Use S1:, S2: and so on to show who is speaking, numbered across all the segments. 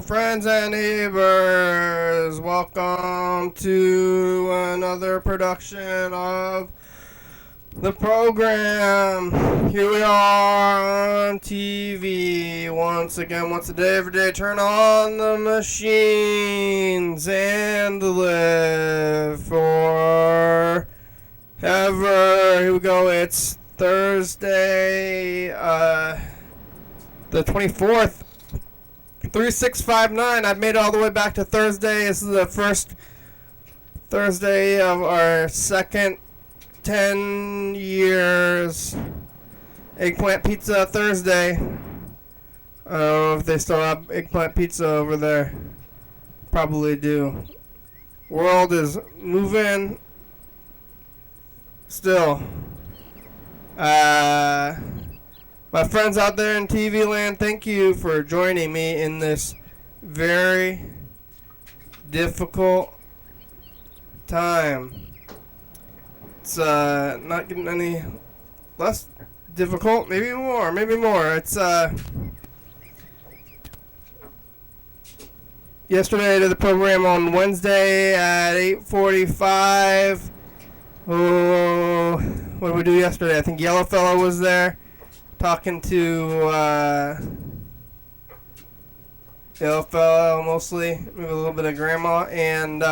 S1: friends and neighbors. Welcome to another production of the program. Here we are on TV once again, once a day, every day. Turn on the machines and live forever. Here we go. It's Thursday, the 24th. 3659. I've made it all the way back to Thursday. This is the first Thursday of our second 10 years eggplant pizza Thursday. I don't know if they still have eggplant pizza over there. Probably do. World is moving still. My friends out there in TV land, thank you for joining me in this very difficult time. It's not getting any less difficult, maybe more. It's yesterday I did the program on Wednesday at 8:45. Oh, what did we do yesterday? I think Yellowfellow was there. Talking to Yellowfellow mostly, maybe a little bit of Grandma, and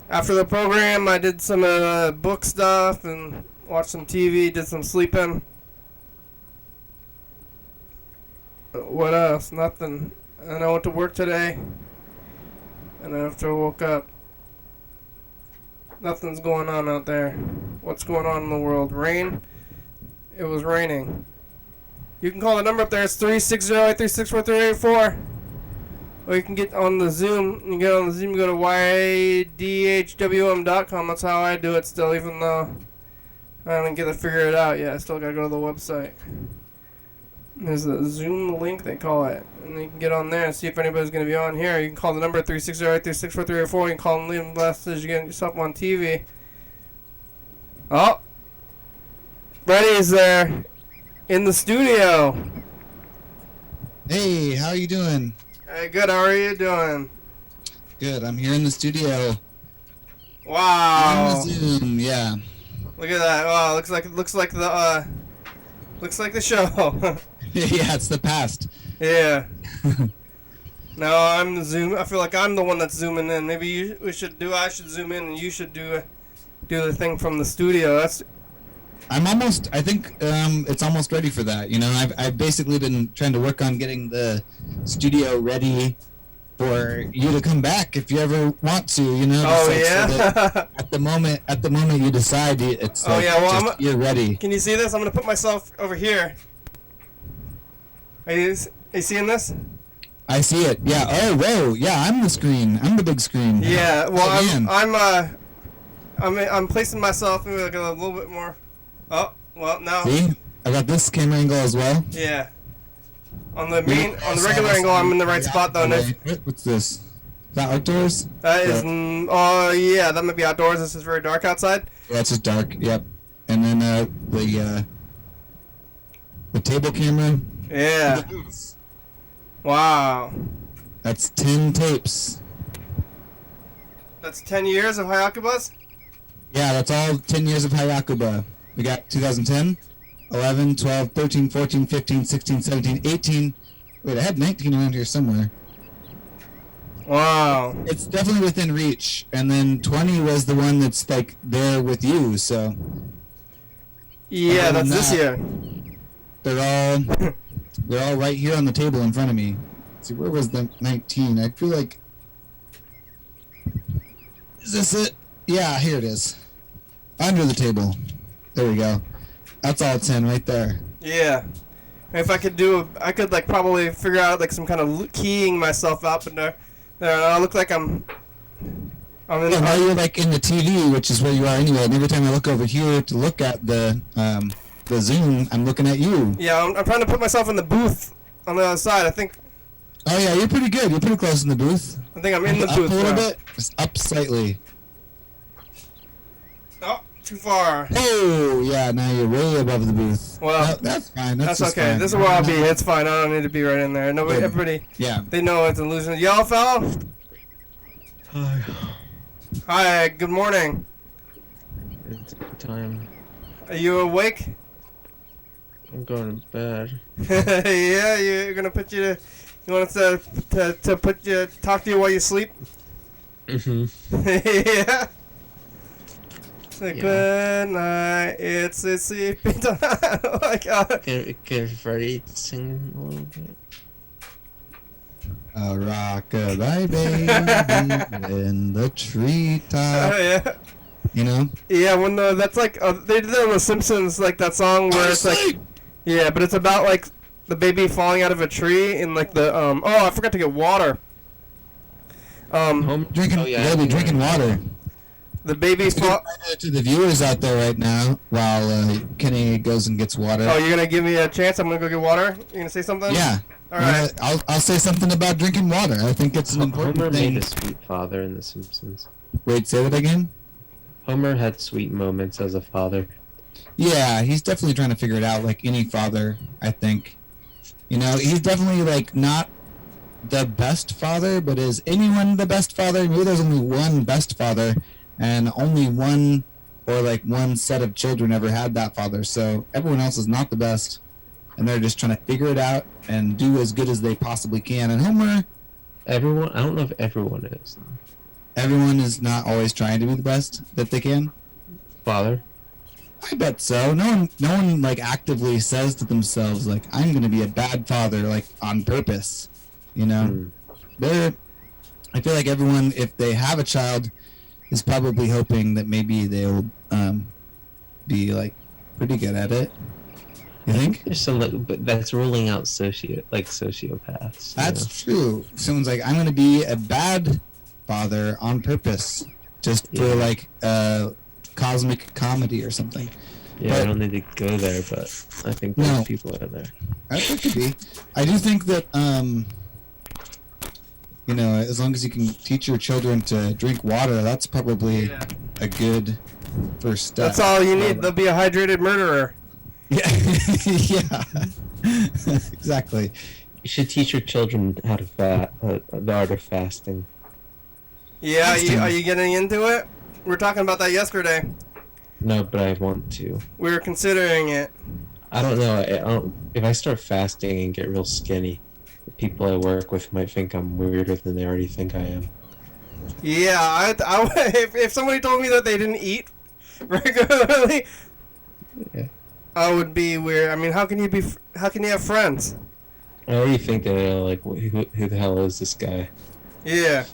S1: after the program I did some book stuff and watched some TV, did some sleeping. What else? Nothing. And I went to work today, and after I woke up, nothing's going on out there. What's going on in the world? Rain? It was raining. You can call the number up there. It's 360-836-4384. Or you can get on the Zoom. You get on the Zoom, you go to YDHWM.com. That's how I do it still, even though I haven't get to figure it out yet. I still gotta go to the website. There's a Zoom link, they call it. And you can get on there and see if anybody's going to be on here. You can call the number 360-836-4384. You can call and leave a message. You get yourself on TV. Oh! Freddy's there in the studio.
S2: Hey, how are you doing?
S1: Hey, good. How are you doing?
S2: Good. I'm here in the studio.
S1: Wow.
S2: On the Zoom, yeah.
S1: Look at that. Wow, looks like the show.
S2: Yeah, it's the past.
S1: Yeah. No, I'm the Zoom. I feel like I'm the one that's zooming in. Maybe I should zoom in, and you should do the thing from the studio.
S2: I think it's almost ready for that. You know, I've basically been trying to work on getting the studio ready for you to come back if you ever want to. You know.
S1: Oh yeah.
S2: So at the moment you decide it's.
S1: Oh yeah. Well,
S2: you're ready.
S1: Can you see this? I'm gonna put myself over here. Are you seeing this?
S2: I see it. Yeah. Oh, whoa. Yeah, I'm the screen. I'm the big screen.
S1: Yeah. Well, I'm placing myself maybe like a little bit more. Oh, well, now.
S2: See? I got this camera angle as well.
S1: Yeah. On the regular angle, I'm in the right spot, though.
S2: What's this? Is that outdoors?
S1: That is, oh, yeah, that might be outdoors. This is very dark outside.
S2: Yeah, it's just dark, yep. And then, the table camera.
S1: Yeah. Wow.
S2: That's 10 tapes.
S1: That's 10 years of Hiyakubas?
S2: Yeah, that's all 10 years of Hiyakuba. We got 2010, 11, 12, 13, 14, 15, 16, 17, 18. Wait, I had 19 around here somewhere.
S1: Wow.
S2: It's definitely within reach. And then 20 was the one that's like there with you, so.
S1: Yeah, that's this year.
S2: They're all right here on the table in front of me. Let's see, where was the 19? I feel like. Is this it? Yeah, here it is. Under the table. There we go. That's all 10 right there.
S1: Yeah. If I could I could like probably figure out like some kind of keying myself up in there. I look like I'm in.
S2: Yeah, now you're like in the TV, which is where you are anyway. And every time I look over here to look at the Zoom, I'm looking at you.
S1: Yeah, I'm trying to put myself in the booth on the other side. I think.
S2: Oh yeah, you're pretty good. You're pretty close in the booth.
S1: I think I'm in the booth.
S2: Up a little
S1: now.
S2: bit, just up slightly.
S1: Oh, too far.
S2: Oh, yeah, now you're way above the booth.
S1: Well,
S2: no, that's fine.
S1: That's
S2: just
S1: okay.
S2: fine.
S1: This is where I'll be. It's fine. I don't need to be right in there. Nobody,
S2: Good.
S1: everybody,
S2: Yeah.
S1: they know it's an illusion. Yellow fellow?
S3: Hi.
S1: Hi, good morning.
S3: It's time.
S1: Are you awake?
S3: I'm going to bed.
S1: Yeah, you're gonna put you to, you want us to put you, talk to you while you sleep? Yeah. So
S3: Yeah.
S1: good night, it's a sleeping time. Oh my god.
S3: Can Freddy sing a little bit?
S2: A rock-a-bye baby in the treetop.
S1: Yeah.
S2: You know?
S1: Yeah, when that's like, they did that on The Simpsons, like that song where it's like, yeah, but it's about like the baby falling out of a tree and like the, oh, I forgot to get water.
S2: Drinking, drinking water.
S1: The baby fall.
S2: To the viewers out there right now, while Kenny goes and gets water.
S1: Oh, you're gonna give me a chance? I'm gonna go get water? You gonna say something?
S2: Yeah.
S1: All right.
S2: I'll say something about drinking water. I think it's an important
S3: Homer
S2: thing.
S3: made a sweet father in The Simpsons.
S2: Wait, say that again?
S3: Homer had sweet moments as a father.
S2: Yeah, he's definitely trying to figure it out, like any father, I think. You know, he's definitely, like, not the best father, but is anyone the best father? Maybe there's only one best father, and only one, or, like, one set of children ever had that father, so everyone else is not the best, and they're just trying to figure it out and do as good as they possibly can. And Homer...
S3: Everyone? I don't know if everyone is.
S2: Everyone is not always trying to be the best that they can?
S3: Father?
S2: I bet so. No one like actively says to themselves like, I'm gonna be a bad father, like on purpose. You know? I feel like everyone, if they have a child, is probably hoping that maybe they'll be like pretty good at it. You think?
S3: There's some, but that's ruling out sociopaths.
S2: That's true. Someone's like, I'm gonna be a bad father on purpose, just for like cosmic comedy or something.
S3: Yeah,
S2: but,
S3: I don't need to go there, but I think those people are there.
S2: That could be. I do think that you know, as long as you can teach your children to drink water, that's probably a good first step.
S1: That's all you need. They'll be a hydrated murderer.
S2: Yeah. Yeah. Exactly.
S3: You should teach your children how to the art of fasting.
S1: Yeah, are you getting into it? We were talking about that yesterday.
S3: No, but I want to.
S1: We were considering it.
S3: I don't know. If I start fasting and get real skinny, the people I work with might think I'm weirder than they already think I am.
S1: Yeah, if somebody told me that they didn't eat regularly, I would be weird. I mean, how can you have friends?
S3: I already think they're like, who the hell is this guy?
S1: Yeah.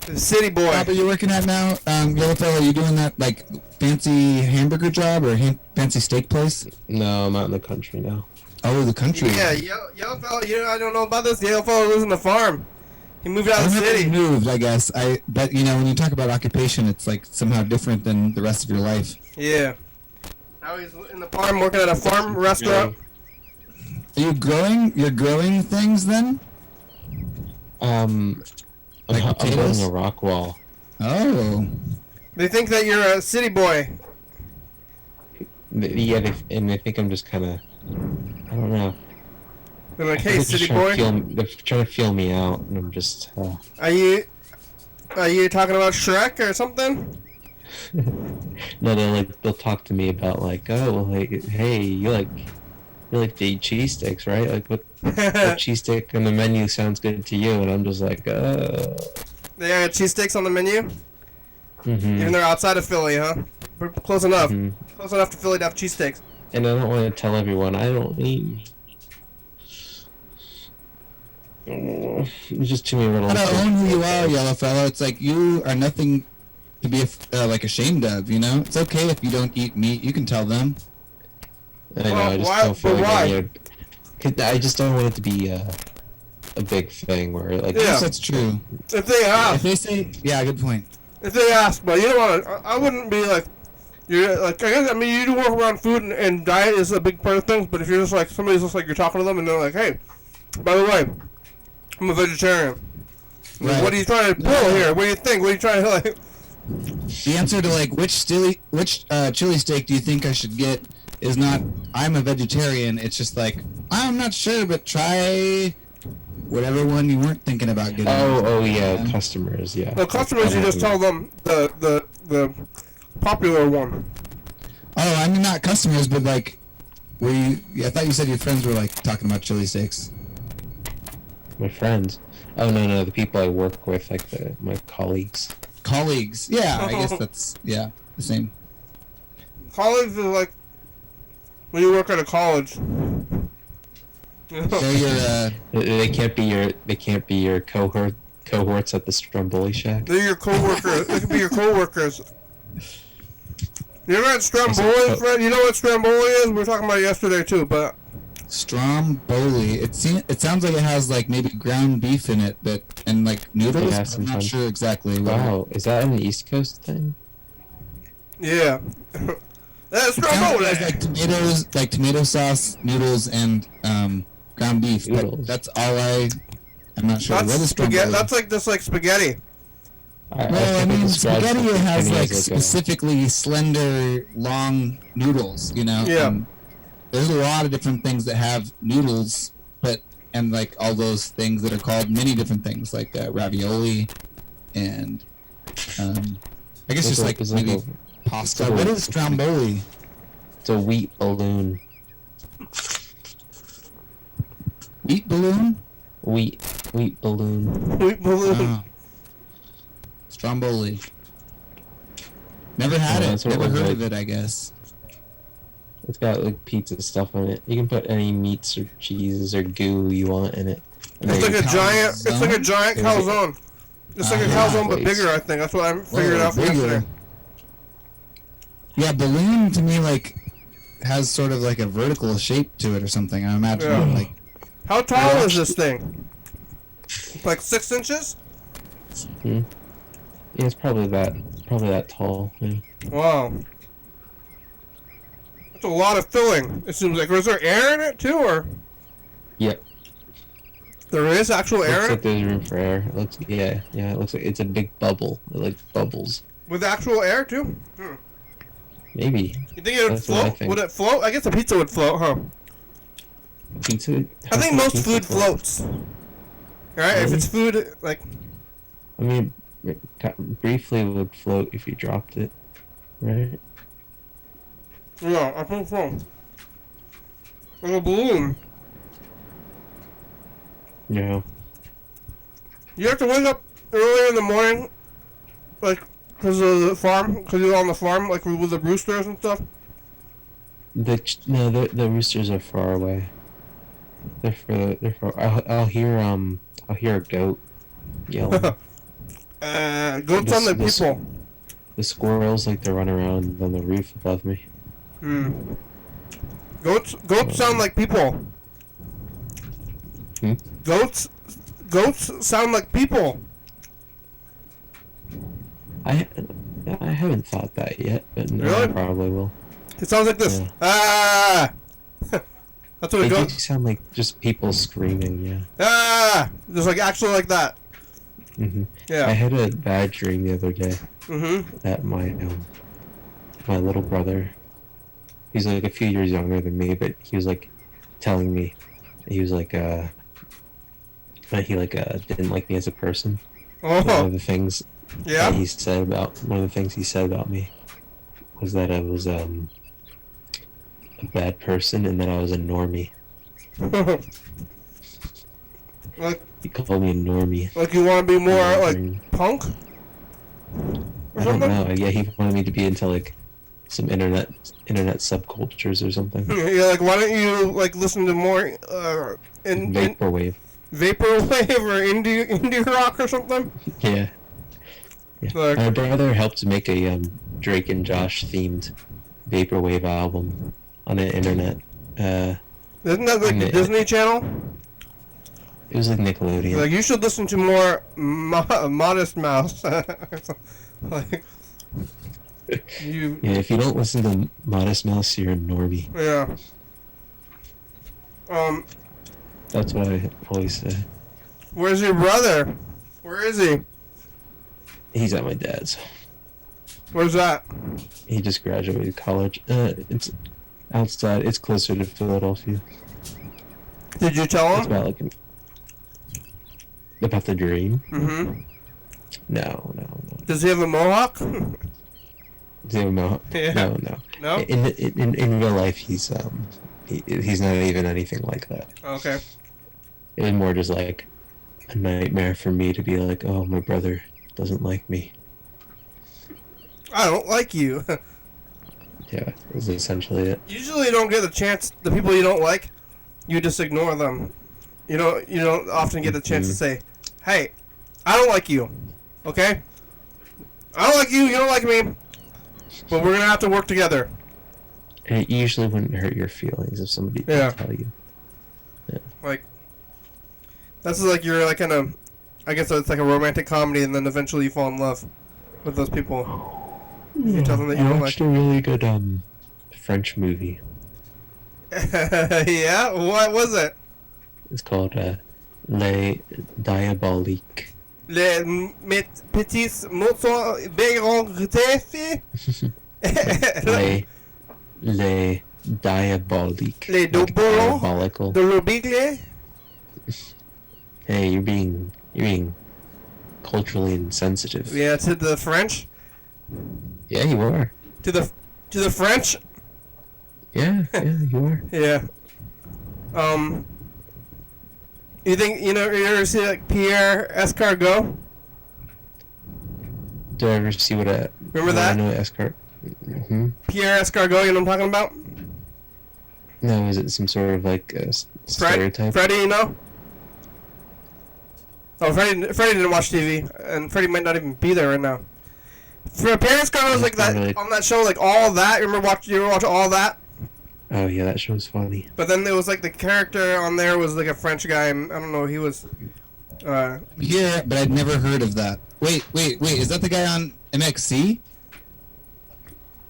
S1: The city boy.
S2: Job are you working at now? Yellow Fellow, are you doing that like fancy hamburger job or fancy steak place?
S3: No, I'm out in the country now.
S2: Oh, the country.
S1: Yeah, Yellow Fellow, I don't know about this. Yellow Fellow lives in the farm. He moved out of the city.
S2: He moved, I guess. But you know, when you talk about occupation, it's like somehow different than the rest of your life.
S1: Yeah. Now he's in the farm, working at a farm restaurant.
S2: Are you growing? You're growing things then?
S3: I'm building a rock wall.
S2: Oh.
S1: They think that you're a city boy.
S3: Yeah, and they think I'm just kind of, I don't know.
S1: They're like, hey, city
S3: boy.
S1: boy.
S3: They're trying to feel me out, and I'm just.
S1: Are you talking about Shrek or something?
S3: No, they'll talk to me about like, oh, well, like, hey, you like to eat cheesesteaks, right? Like, what cheesesteak on the menu sounds good to you? And I'm just like,
S1: They got cheesesteaks on the menu?
S3: Mm-hmm.
S1: Even they're outside of Philly, huh? We're close enough. Mm-hmm. Close enough to Philly to have cheesesteaks.
S3: And I don't want to tell everyone I don't eat meat. It's just too many little.
S2: I don't own who you are, Yellow Fellow. It's like you are nothing to be like ashamed of. You know, it's okay if you don't eat meat. You can tell them.
S3: I know. I just don't feel like I just don't want it to be a big thing where like.
S2: Yes, that's true.
S1: If they ask,
S2: if they say, yeah, good point.
S1: If they ask, but you don't want to. I wouldn't be like. You're like, I guess, I mean, you do work around food and diet is a big part of things. But if you're just like somebody's just like you're talking to them and they're like, hey, by the way, I'm a vegetarian. Right. What are you trying to pull here? What do you think? What are you trying to like?
S2: The answer to like which chili steak do you think I should get is not I'm a vegetarian. It's just like I'm not sure, but try whatever one you weren't thinking about getting.
S3: Oh yeah, customers. Yeah.
S1: The customers, you just tell them the popular one.
S2: Oh, I mean not customers, but like, were you? I thought you said your friends were like talking about chili steaks.
S3: My friends. Oh no, the people I work with, like my colleagues.
S2: Colleagues, yeah, I guess that's the same.
S1: Colleagues is like when you work at a college.
S2: They're your
S3: They can't be your cohorts at the Stromboli Shack.
S1: They're your coworkers. They could be your coworkers. You ever had Stromboli, Fred? You know what Stromboli is? We were talking about it yesterday too, but
S2: Stromboli. It sounds like it has like maybe ground beef in it, and like noodles.
S3: Yeah,
S2: I'm not sure exactly.
S3: Wow, is that an East Coast thing?
S1: yeah. That's
S2: It sounds
S1: Stromboli.
S2: like it has, like tomatoes, like tomato sauce, noodles, and ground beef.
S3: Noodles.
S2: That's all I'm not sure. What is
S1: That's
S2: Stromboli?
S1: spaghetti. That's like just like spaghetti.
S2: Well, I mean, spaghetti has like
S3: a
S2: specifically slender, long noodles. You know.
S1: Yeah.
S2: There's a lot of different things that have noodles, and like all those things that are called many different things, like ravioli, and I guess just like maybe pasta. What is Stromboli?
S3: It's a wheat balloon.
S2: Wheat balloon?
S3: Wheat balloon.
S1: Wheat balloon.
S2: Oh. Stromboli. Never had
S3: Yeah,
S2: it.
S3: that's what it
S2: Never
S3: looks
S2: heard
S3: like.
S2: of it, I guess.
S3: It's got like pizza stuff on it. You can put any meats or cheeses or goo you want in it. And
S1: It's
S3: then
S1: like a
S3: you-
S1: giant. It's like a giant calzone. It's like a
S2: yeah.
S1: calzone, but bigger. I think that's what I figured
S2: Whoa,
S1: out from
S2: bigger.
S1: yesterday.
S2: Yeah, balloon to me like has sort of like a vertical shape to it or something. I imagine
S1: Yeah.
S2: like
S1: How tall is this thing? Like 6 inches?
S3: Yeah, it's probably that tall. Yeah.
S1: Wow. That's a lot of filling. It seems like. Was there air in it too, or
S3: Yep.
S1: there is actual air
S3: Looks
S1: in
S3: like
S1: it?
S3: there's room for air. It looks it looks like it's a big bubble. It like bubbles.
S1: With actual air too?
S3: Maybe.
S1: You think it would
S3: That's what I
S1: float?
S3: think.
S1: Would it float? I guess the pizza would float, huh?
S3: Pizza.
S1: I think most food floats. Right? If
S3: Really?
S1: it's food, like
S3: I mean, it briefly would float if you dropped it, right?
S1: yeah, I think so. Like a balloon.
S3: Yeah.
S1: You have to wake up early in the morning, like, because of the farm, because you're on the farm, like with the roosters and stuff.
S3: The roosters are far away. They're far. I'll hear a goat yelling.
S1: Goats on the
S3: This-
S1: people.
S3: The squirrels like to run around on the roof above me.
S1: Goats sound like people.
S3: Hmm?
S1: Goats sound like people.
S3: I haven't thought that yet, but no, I
S1: Really?
S3: probably will.
S1: It sounds like this.
S3: Yeah.
S1: Ah! That's what
S3: They
S1: it
S3: do
S1: goes.
S3: sound like just people screaming. Yeah.
S1: Ah! Just like actually like that.
S3: I
S1: Yeah.
S3: had a bad dream the other day
S1: Mm-hmm.
S3: that my little brother, he's like a few years younger than me, but he was like telling me, he was like that he didn't like me as a person. One
S1: Oh.
S3: of the things
S1: Yeah.
S3: that he said about me was that I was a bad person and that I was a normie.
S1: like
S3: He called me a normie.
S1: you want to be more
S3: Yeah,
S1: like punk? Or
S3: I don't
S1: something?
S3: know. Yeah, he wanted me to be into like some internet subcultures or something.
S1: Yeah, like why don't you like listen to more in
S3: Vaporwave.
S1: vaporwave or indie rock or something?
S3: Yeah. Yeah.
S1: Like-
S3: My brother helped make a Drake and Josh themed vaporwave album on the internet.
S1: Isn't that like the
S3: Yeah.
S1: Disney Channel?
S3: It was like Nickelodeon.
S1: Like you should listen to more Modest Mouse. like you,
S3: Yeah, if you don't listen to Modest Mouse, you're a normie.
S1: yeah.
S3: That's what I always say.
S1: Where's your brother? Where is he?
S3: He's at my dad's.
S1: Where's that?
S3: He just graduated college. It's outside. It's closer to Philadelphia.
S1: Did you tell
S3: It's
S1: him?
S3: about about the dream.
S1: Mm-hmm.
S3: No.
S1: Does he have a mohawk?
S3: No.
S1: Yeah.
S3: No.
S1: No?
S3: In real life, he's not even anything like that.
S1: Okay.
S3: It was more just like a nightmare for me to be like, oh, my brother doesn't like me.
S1: I don't like you.
S3: Yeah, it was essentially it.
S1: Usually you don't get the chance, the people you don't like, you just ignore them. You don't often get the chance to say, hey, I don't like you. Okay? I don't like you, you don't like me. But we're gonna have to work together.
S3: And it usually wouldn't hurt your feelings if somebody
S1: Yeah.
S3: did tell you.
S1: Like, that's like you're like in a, I guess it's like a romantic comedy, and then eventually you fall in love with those people. You tell them that you
S3: I
S1: don't
S3: watched
S1: like.
S3: a really good French movie.
S1: Yeah? What was it?
S3: It's called Les Diaboliques.
S1: Les petits moutons bérontés.
S3: Les Diaboliques.
S1: Les
S3: Like
S1: Dobolons
S3: diabolical.
S1: de l'Obigle.
S3: Hey, you're being culturally insensitive.
S1: Yeah, to the French.
S3: Yeah, you are.
S1: To the French.
S3: Yeah, you are.
S1: Yeah. You think you ever see like Pierre Escargot?
S3: Do I ever see what a...
S1: Remember that?
S3: I know Escart. Mm-hmm.
S1: Pierre Escargot, you know what I'm talking about?
S3: No, is it some sort of like stereotype?
S1: Freddy, you know? Oh, Freddy didn't watch TV, and Freddy might not even be there right now. Pierre Escargot was like that
S3: Really?
S1: on that show, like All That. You ever watch All That?
S3: Oh yeah, that show's funny.
S1: But then there was like the character on there was like a French guy. And I don't know. He was.
S2: Yeah, but I'd never heard of that. Wait. Is that the guy on MXC?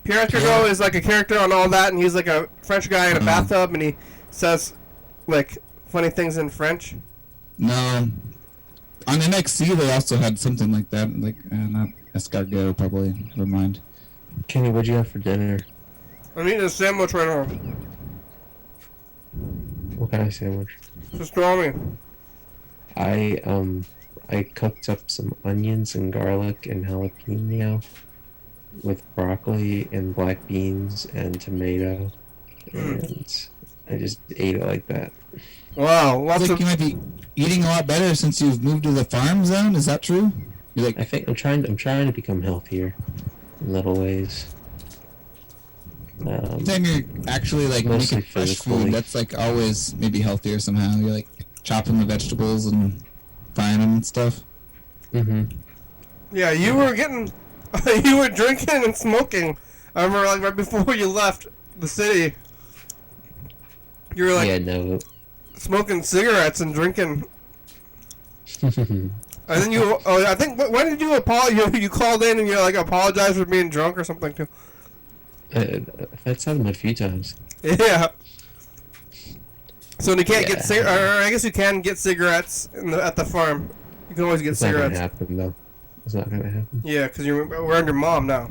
S1: Pierre Escargot is like a character on All That, and he's like a French guy in a bathtub, and he says like funny things in French.
S2: No. On MXC, they also had something like that. Like, not escargot, probably. Never mind.
S3: Kenny, what'd you have for dinner?
S1: I'm eating a sandwich right now.
S3: What kind of sandwich?
S1: Pastrami.
S3: I cooked up some onions and garlic and jalapeno with broccoli and black beans and tomato, and I just ate it like that.
S1: Wow, lots
S2: Like
S1: of.
S2: you might be eating a lot better since you've moved to the farm zone. Is that true? You're like,
S3: I think I'm trying to become healthier in little ways.
S2: then you're actually like
S3: Mostly
S2: making fresh
S3: physically.
S2: food. That's like always maybe healthier somehow. You're like chopping the vegetables and frying them and stuff.
S3: Mm-hmm.
S1: Yeah, you were getting. You were drinking and smoking. I remember like right before you left the city. You were like
S3: Yeah, no.
S1: smoking cigarettes and drinking. And then you. Oh, I think. When did you apologize? You called in and you like apologized for being drunk or something too.
S3: That's happened a few times.
S1: Yeah. So you can't get
S3: Yeah.
S1: or I guess you can get cigarettes at the farm. You can always get
S3: It's not gonna
S1: cigarettes.
S3: happen though. It's not gonna happen.
S1: Yeah, because we're around your mom now.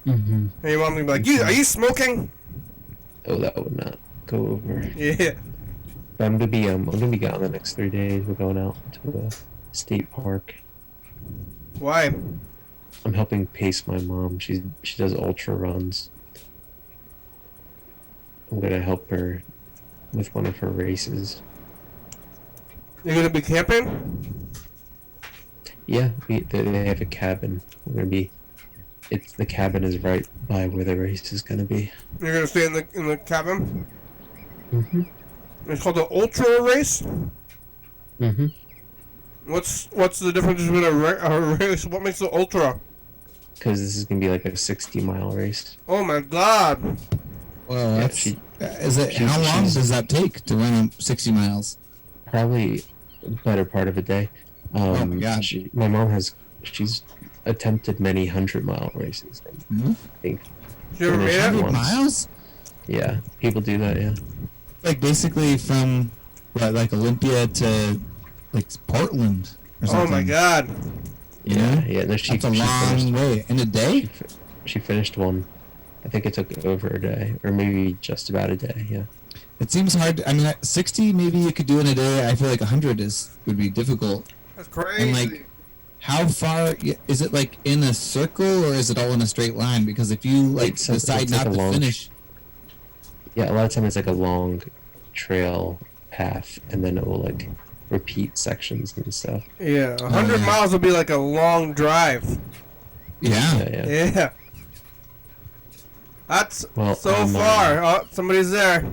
S3: Mm-hmm.
S1: And your mom's gonna be like, "Are you smoking?"
S3: Oh, that would not go over.
S1: Yeah.
S3: But I'm gonna be gone the next 3 days. We're going out to a state park.
S1: Why?
S3: I'm helping pace my mom. She does ultra runs. I'm gonna help her with one of her races.
S1: You're gonna be camping?
S3: Yeah, they have a cabin. The cabin is right by where the race is gonna be.
S1: You're gonna stay in the cabin?
S3: Mm-hmm.
S1: It's called the Ultra Race.
S3: Mm-hmm.
S1: What's the difference between a race? What makes it ultra?
S3: Because this is gonna be like a 60-mile race.
S1: Oh my God!
S2: Well,
S3: Yeah,
S2: that's. How long does that take to run 60 miles?
S3: Probably a better part of a day.
S2: Oh my God.
S3: My mom she's attempted many 100-mile races.
S2: Hmm?
S3: I think.
S1: You ever made it?
S2: 100
S3: Once.
S2: miles?
S3: Yeah, people do that. Yeah.
S2: Like basically from like Olympia to like Portland or something.
S1: Oh my God!
S3: Yeah. No,
S2: That's a long way. In a day?
S3: She finished one. I think it took over a day, or maybe just about a day. Yeah.
S2: It seems hard. I mean, 60 maybe you could do in a day. I feel like 100 would be difficult.
S1: That's crazy.
S2: And like, how far is it? Like in a circle, or is it all in a straight line? Because if you like decide not to finish,
S3: yeah, a lot of times it's like a long trail path, and then it will like repeat sections and stuff.
S1: Yeah, 100 miles would be like a long drive.
S2: Yeah.
S1: That's so far. Oh, somebody's there.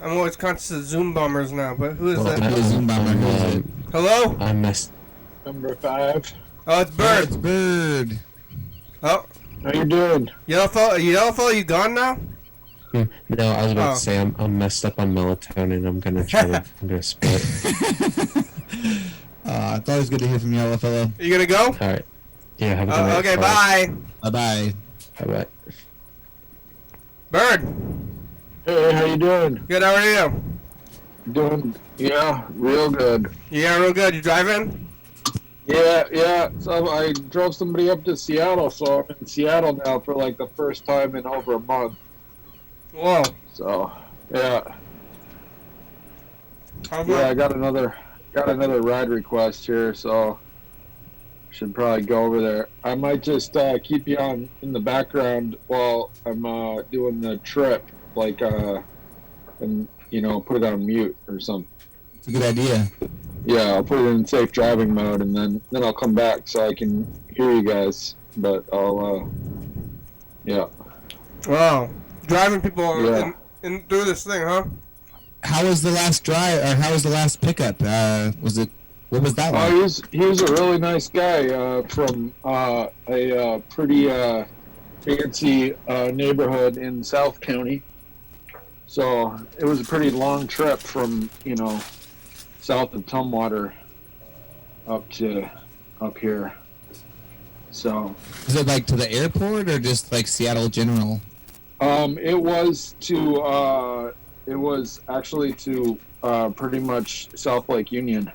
S1: I'm always conscious of Zoom bombers now, but who is that?
S2: Zoom bomber.
S1: Hello?
S3: I missed.
S4: Number 5.
S1: Oh, it's Bird.
S2: It's Bird.
S1: Oh.
S4: How you doing?
S1: Yellow fella, you gone now?
S3: No, I was about to say I'm messed up on melatonin. I'm gonna split.
S2: It's always good to hear from you, yellow fellow.
S1: You gonna go?
S3: All right. Yeah. Have a good night.
S1: Okay. Bye.
S2: Bye.
S3: Bye.
S1: Bird.
S4: Hey, how you doing?
S1: Good. How are you?
S4: Doing, yeah, real good.
S1: Yeah, real good. You driving?
S4: Yeah. So I drove somebody up to Seattle, so I'm in Seattle now for like the first time in over a month.
S1: Whoa.
S4: So, yeah.
S1: How's
S4: Yeah,
S1: that?
S4: I got another ride request here, so should probably go over there. I might just keep you on in the background while I'm doing the trip, like and put it on mute or something.
S2: It's a good idea.
S4: Yeah, I'll put it in safe driving mode, and then I'll come back so I can hear you guys. But I'll yeah.
S1: Wow. Driving people in through this thing, huh?
S2: How was the last drive, or how was the last pickup? What was that like?
S4: Oh, he was a really nice guy from a pretty fancy neighborhood in South County. So it was a pretty long trip from south of Tumwater up here. So
S2: is it like to the airport or just like Seattle general?
S4: It was actually to pretty much South Lake Union.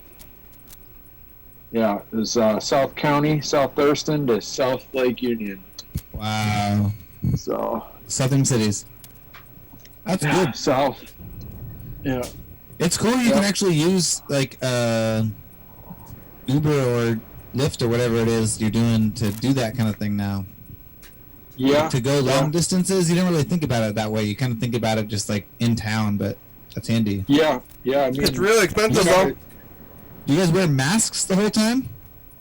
S4: Yeah, it was South County, South Thurston to South Lake Union.
S2: Wow.
S4: So
S2: southern cities. That's good.
S4: South. Yeah.
S2: It's cool you can actually use like Uber or Lyft or whatever it is you're doing to do that kind of thing now.
S4: Yeah.
S2: Like, to go long distances, you don't really think about it that way. You kind of think about it just like in town, but that's handy.
S4: Yeah. I mean,
S1: It's really expensive, though.
S2: Do you guys wear masks the whole time?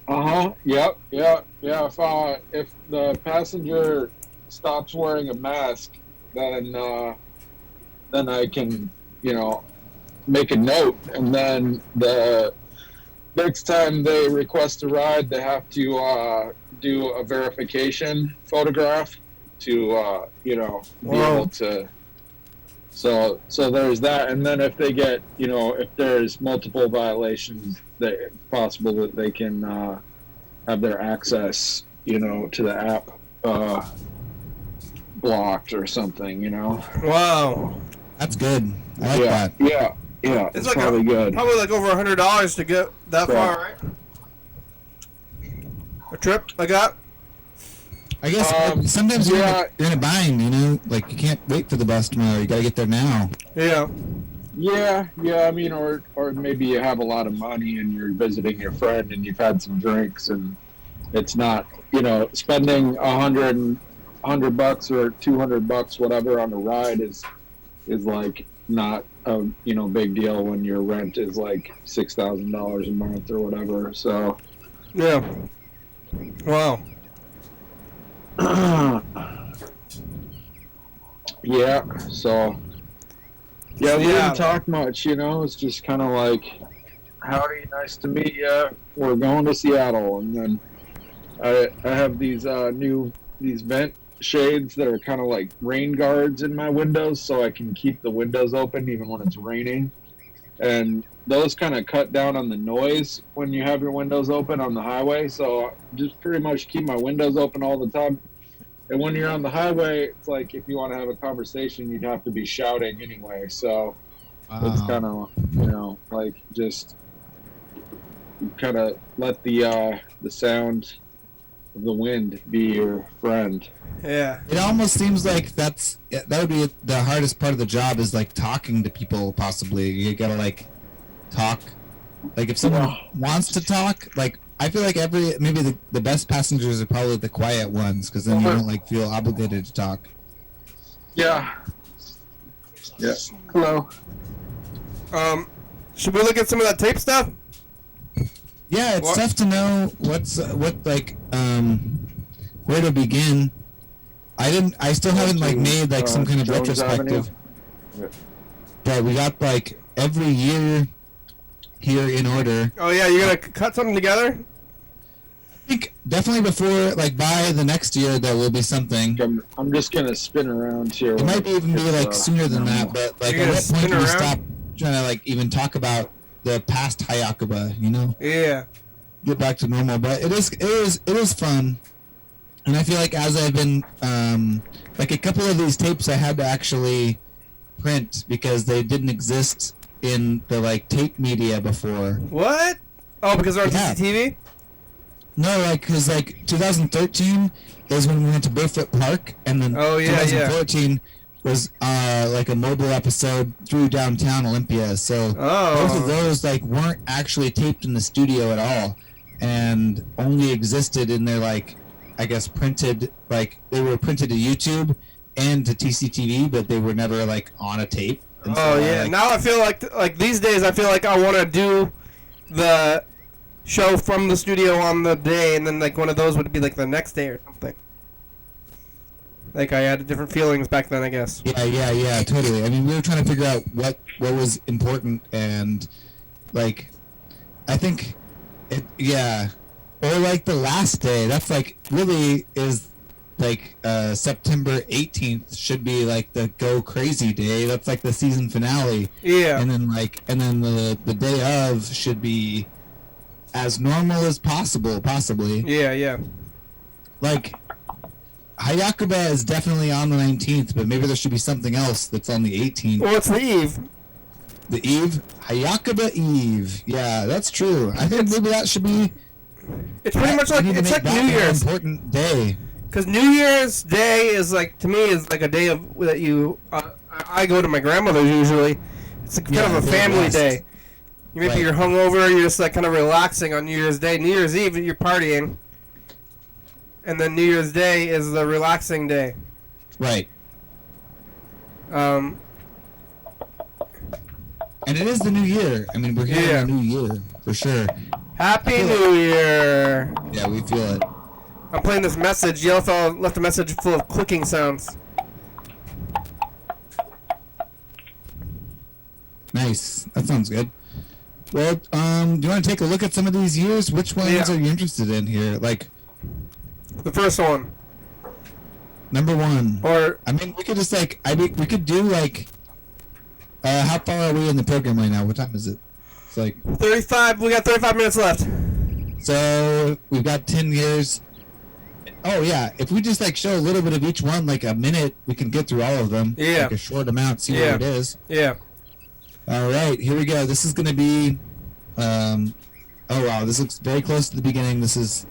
S4: Yep. Yeah. If the passenger stops wearing a mask, then I can, make a note, and then the next time they request a ride, they have to do a verification photograph to be able to. So there's that, and then if they get, if there's multiple violations, it's possible that they can have their access, to the app blocked or something,
S1: Wow.
S2: That's good. I like that.
S4: Yeah.
S1: It's like
S4: probably good.
S1: Probably like over $100 to get that far, right? A trip I got.
S2: I guess sometimes you're in a bind, like you can't wait for the bus tomorrow. You gotta get there now.
S1: Yeah.
S4: I mean, or maybe you have a lot of money and you're visiting your friend and you've had some drinks and it's not, spending $100 or $200, whatever, on a ride is like not a big deal when your rent is like $6,000 a month or whatever. So
S1: yeah. Wow.
S4: Yeah. So yeah, we didn't talk much. It's just kind of like, howdy, nice to meet you. We're going to Seattle, and then I have these these vent shades that are kind of like rain guards in my windows, so I can keep the windows open even when it's raining. And those kind of cut down on the noise when you have your windows open on the highway. So just pretty much keep my windows open all the time. And when you're on the highway, it's like if you want to have a conversation, you'd have to be shouting anyway. So it's kind of, like just kind of let the sound of the wind be your friend.
S1: Yeah.
S2: It almost seems like that would be the hardest part of the job, is like talking to people. Possibly you gotta like talk. Like if someone wants to talk, like I feel like maybe the best passengers are probably the quiet ones, because then you don't like feel obligated to talk.
S4: Yeah. Yeah. Hello.
S1: Should we look at some of that tape stuff?
S2: Yeah, it's tough to know where to begin. I still haven't like made like some kind of
S4: Jones
S2: retrospective.
S4: Avenue.
S2: But we got like every year here in order.
S1: Oh yeah, you're gonna cut something together?
S2: I think definitely before, like by the next year, there will be something.
S4: I'm just gonna spin around here.
S2: It might even be like sooner than that, but like at what point do we stop trying to like even talk about the past Hiyakuba, you know?
S1: Yeah.
S2: Get back to normal, but it is fun. And I feel like as I've been, like a couple of these tapes I had to actually print because they didn't exist in the like tape media before.
S1: What? Oh, because they're on
S2: Yeah.
S1: CCTV?
S2: No, like, cause like 2013 is when we went to Burfoot Park, and then 2014 was like a mobile episode through downtown Olympia. So both of those like weren't actually taped in the studio at all, and only existed in their like, I guess printed, like they were printed to YouTube and to TCTV, but they were never like on a tape. And so
S1: Now I feel like these days I feel like I want to do the show from the studio on the day, and then like one of those would be like the next day or something. Like I had different feelings back then, I guess.
S2: Yeah, totally. I mean, we were trying to figure out what was important, and like, I think or like the last day. That's like really is like September 18th should be like the go crazy day. That's like the season finale.
S1: Yeah.
S2: And then the day of should be as normal as possible, possibly.
S1: Yeah.
S2: Like Hiyakuba is definitely on the 19th, but maybe there should be something else that's on the 18th.
S1: Well, it's the eve.
S2: The Eve? Hiyakuba Eve. Yeah, that's true. I think maybe that should be...
S1: It's pretty much like, it's like New Year's.
S2: Important day.
S1: Because New Year's Day is like, to me, is like a day of that you... I go to my grandmother's usually. It's like kind of a family day. Maybe you're hungover, you're just like kind of relaxing on New Year's Day. New Year's Eve, you're partying. And then New Year's Day is the relaxing day.
S2: Right. And it is the new year. I mean, we're here in the new year, for sure.
S1: Happy New Year!
S2: Yeah, we feel it.
S1: I'm playing this message. Yellowfell left a message full of clicking sounds.
S2: Nice. That sounds good. Well, do you want to take a look at some of these years? Which ones are you interested in here? Like...
S1: The first one.
S2: Number one.
S1: Or...
S2: I mean, we could just like... we could do like... how far are we in the program right now? What time is it? It's like...
S1: 35. We got 35 minutes left.
S2: So, we've got 10 years. Oh, yeah. If we just like show a little bit of each one, like a minute, we can get through all of them.
S1: Yeah.
S2: Like a short amount, see what it is.
S1: Yeah.
S2: All right, here we go. This is going to be... oh, wow. This looks very close to the beginning. This is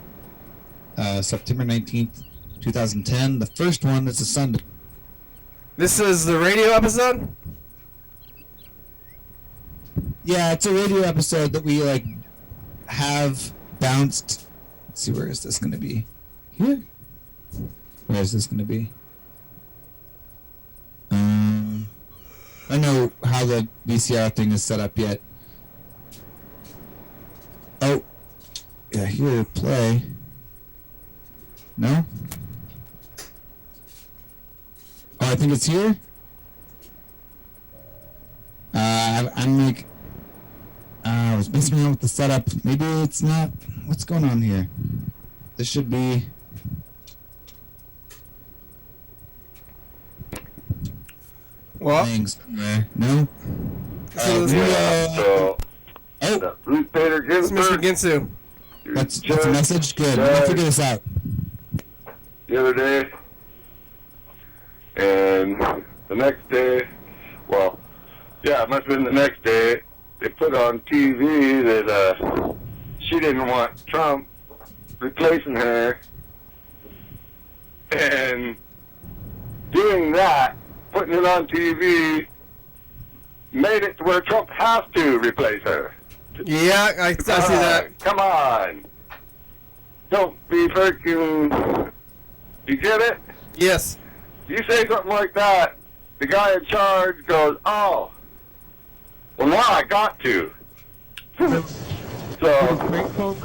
S2: September 19th, 2010. The first one is a Sunday.
S1: This is the radio episode?
S2: Yeah, it's a radio episode that we like have bounced. Let's see, where is this going to be? Here? Where is this going to be? I don't know how the VCR thing is set up yet. Oh, yeah, here, play. No? Oh, I think it's here? I'm like... I was messing around with the setup. Maybe it's not... What's going on here? This should be...
S1: What?
S2: Playing somewhere. No?
S5: So, Ruth Bader
S1: It's Mr.
S5: Ginsburg.
S1: Ginsu.
S2: That's a message? Good. We'll figure this out.
S5: The other day, and the next day, well, yeah, it must have been the next day, they put on TV that she didn't want Trump replacing her. And doing that, putting it on TV, made it to where Trump has to replace her.
S1: Yeah, I see that.
S5: Come on. Don't be freaking... You get it?
S1: Yes.
S5: You say something like that, the guy in charge goes, oh, well, now I got to. So, that's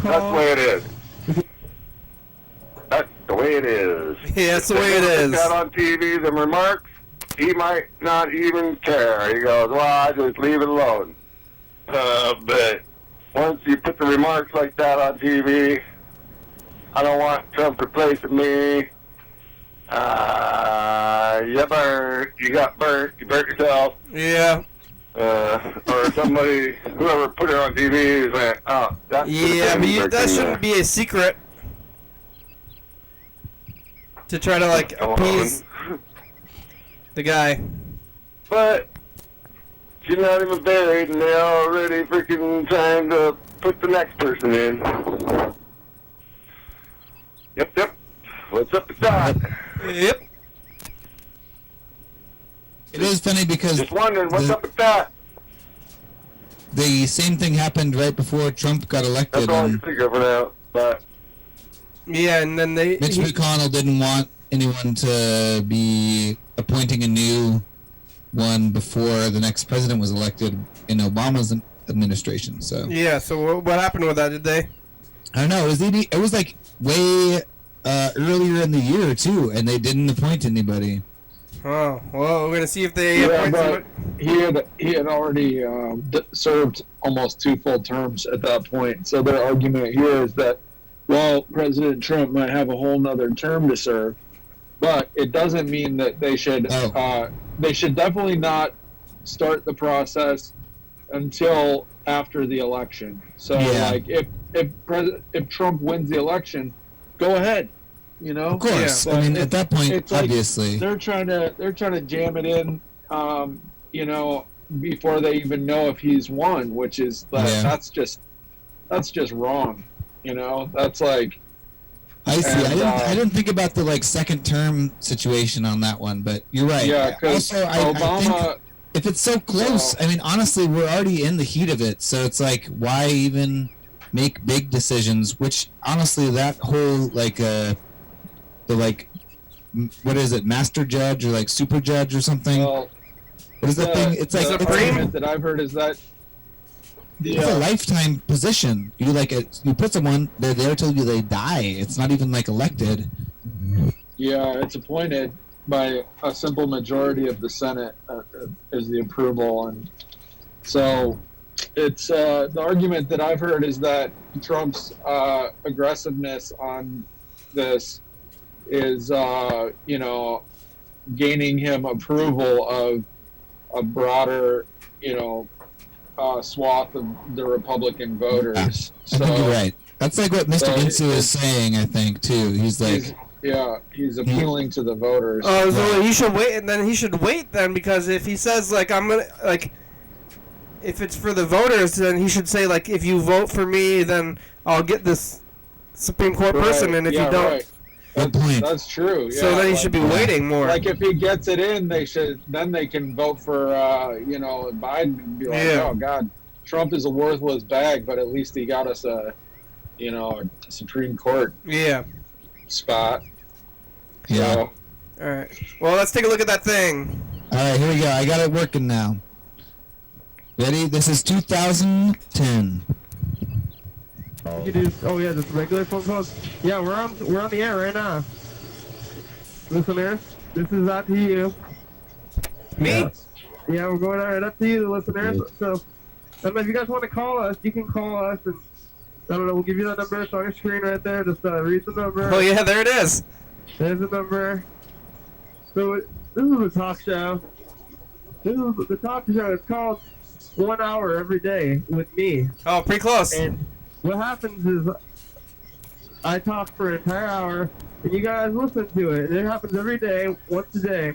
S5: the way it is. That's the way it is.
S1: Yeah, that's the way it is.
S5: Put that on TV, the remarks, he might not even care. He goes, well, I just leave it alone. But once you put the remarks like that on TV, I don't want Trump replacing me. You got burnt. You burnt yourself.
S1: Yeah.
S5: Or somebody, whoever put it on TV is like, oh, that's
S1: Yeah, but that shouldn't be a secret. To try to, like, appease the guy.
S5: But she's not even buried, and they're already freaking trying to put the next person in. Yep. What's up with that?
S1: Yep.
S2: It is funny because
S5: Just wondering, what's up with that?
S2: the same thing happened right before Trump got
S5: That's
S2: elected.
S5: all I can
S2: And
S5: think of for now. But
S1: Yeah, and then
S2: Mitch McConnell didn't want anyone to be appointing a new one before the next president was elected in Obama's administration. So
S1: Yeah, so what happened with that, did they?
S2: I don't know. It was like way earlier in the year too, and they didn't appoint anybody.
S1: Oh, well, we're going to see if they
S4: Yeah,
S1: appoint
S4: but
S1: somebody.
S4: he had already served almost 2 full terms at that point. So their argument here is that, well, President Trump might have a whole nother term to serve, but it doesn't mean that they should definitely not start the process until after the election. So
S2: Yeah.
S4: like if Trump wins the election, go ahead. You know,
S2: Of course.
S4: Yeah,
S2: I mean,
S4: but
S2: at that point,
S4: it's like
S2: obviously.
S4: they're trying to jam it in, you know, before they even know if he's won, which is that's just wrong. You know, that's like.
S2: I see.
S4: And,
S2: I didn't think about the like second term situation on that one, but you're right.
S4: Yeah, because
S2: also, I
S4: Obama.
S2: think if it's so close, I mean, honestly, we're already in the heat of it, so it's like, why even make big decisions? Which honestly, that whole like the like, what is it, master judge or like super judge or something?
S4: Well,
S2: What is that thing? It's like
S4: the argument that I've heard is that
S2: it's a lifetime position. You like you put someone, they're there till they die. It's not even like elected.
S4: Yeah, it's appointed by a simple majority of the Senate is the approval, and so it's the argument that I've heard is that Trump's aggressiveness on this is you know, gaining him approval of a broader, you know, swath of the Republican voters.
S2: I think you're right. That's like what Mr.
S4: So
S2: Ginsu is saying, I think, too. He's like,
S4: he's appealing to the voters.
S1: Oh, so he should wait, and then he should wait then, because if he says, like, I'm gonna, like, if it's for the voters, then he should say, like, if you vote for me, then I'll get this Supreme Court person, and if you don't...
S4: Right.
S2: good point.
S4: That's true. Yeah,
S1: So then he should be waiting more.
S4: Like if he gets it in, they can vote for you know, Biden and be like,
S1: Yeah.
S4: oh God, Trump is a worthless bag, but at least he got us a, you know, a Supreme Court
S1: Yeah.
S4: spot.
S2: Yeah.
S4: So,
S1: Alright. Well, let's take a look at that thing.
S2: All right, here we go. I got it working now. Ready? This is 2010.
S6: You can do, oh yeah, just regular phone calls. Yeah, we're on the air right now. Listeners, this is out to you.
S1: Me?
S6: Yeah, we're going right up to you, the listeners. So, if you guys want to call us, you can call us, and I don't know, we'll give you that number. It's on your screen right there. Just read the number.
S1: Oh, yeah, there it is.
S6: There's the number. So this is a talk show. This is the talk show. It's called 1 hour every day with me.
S1: Oh, pretty close.
S6: And what happens is I talk for an entire hour, and you guys listen to it. And it happens every day, once a day.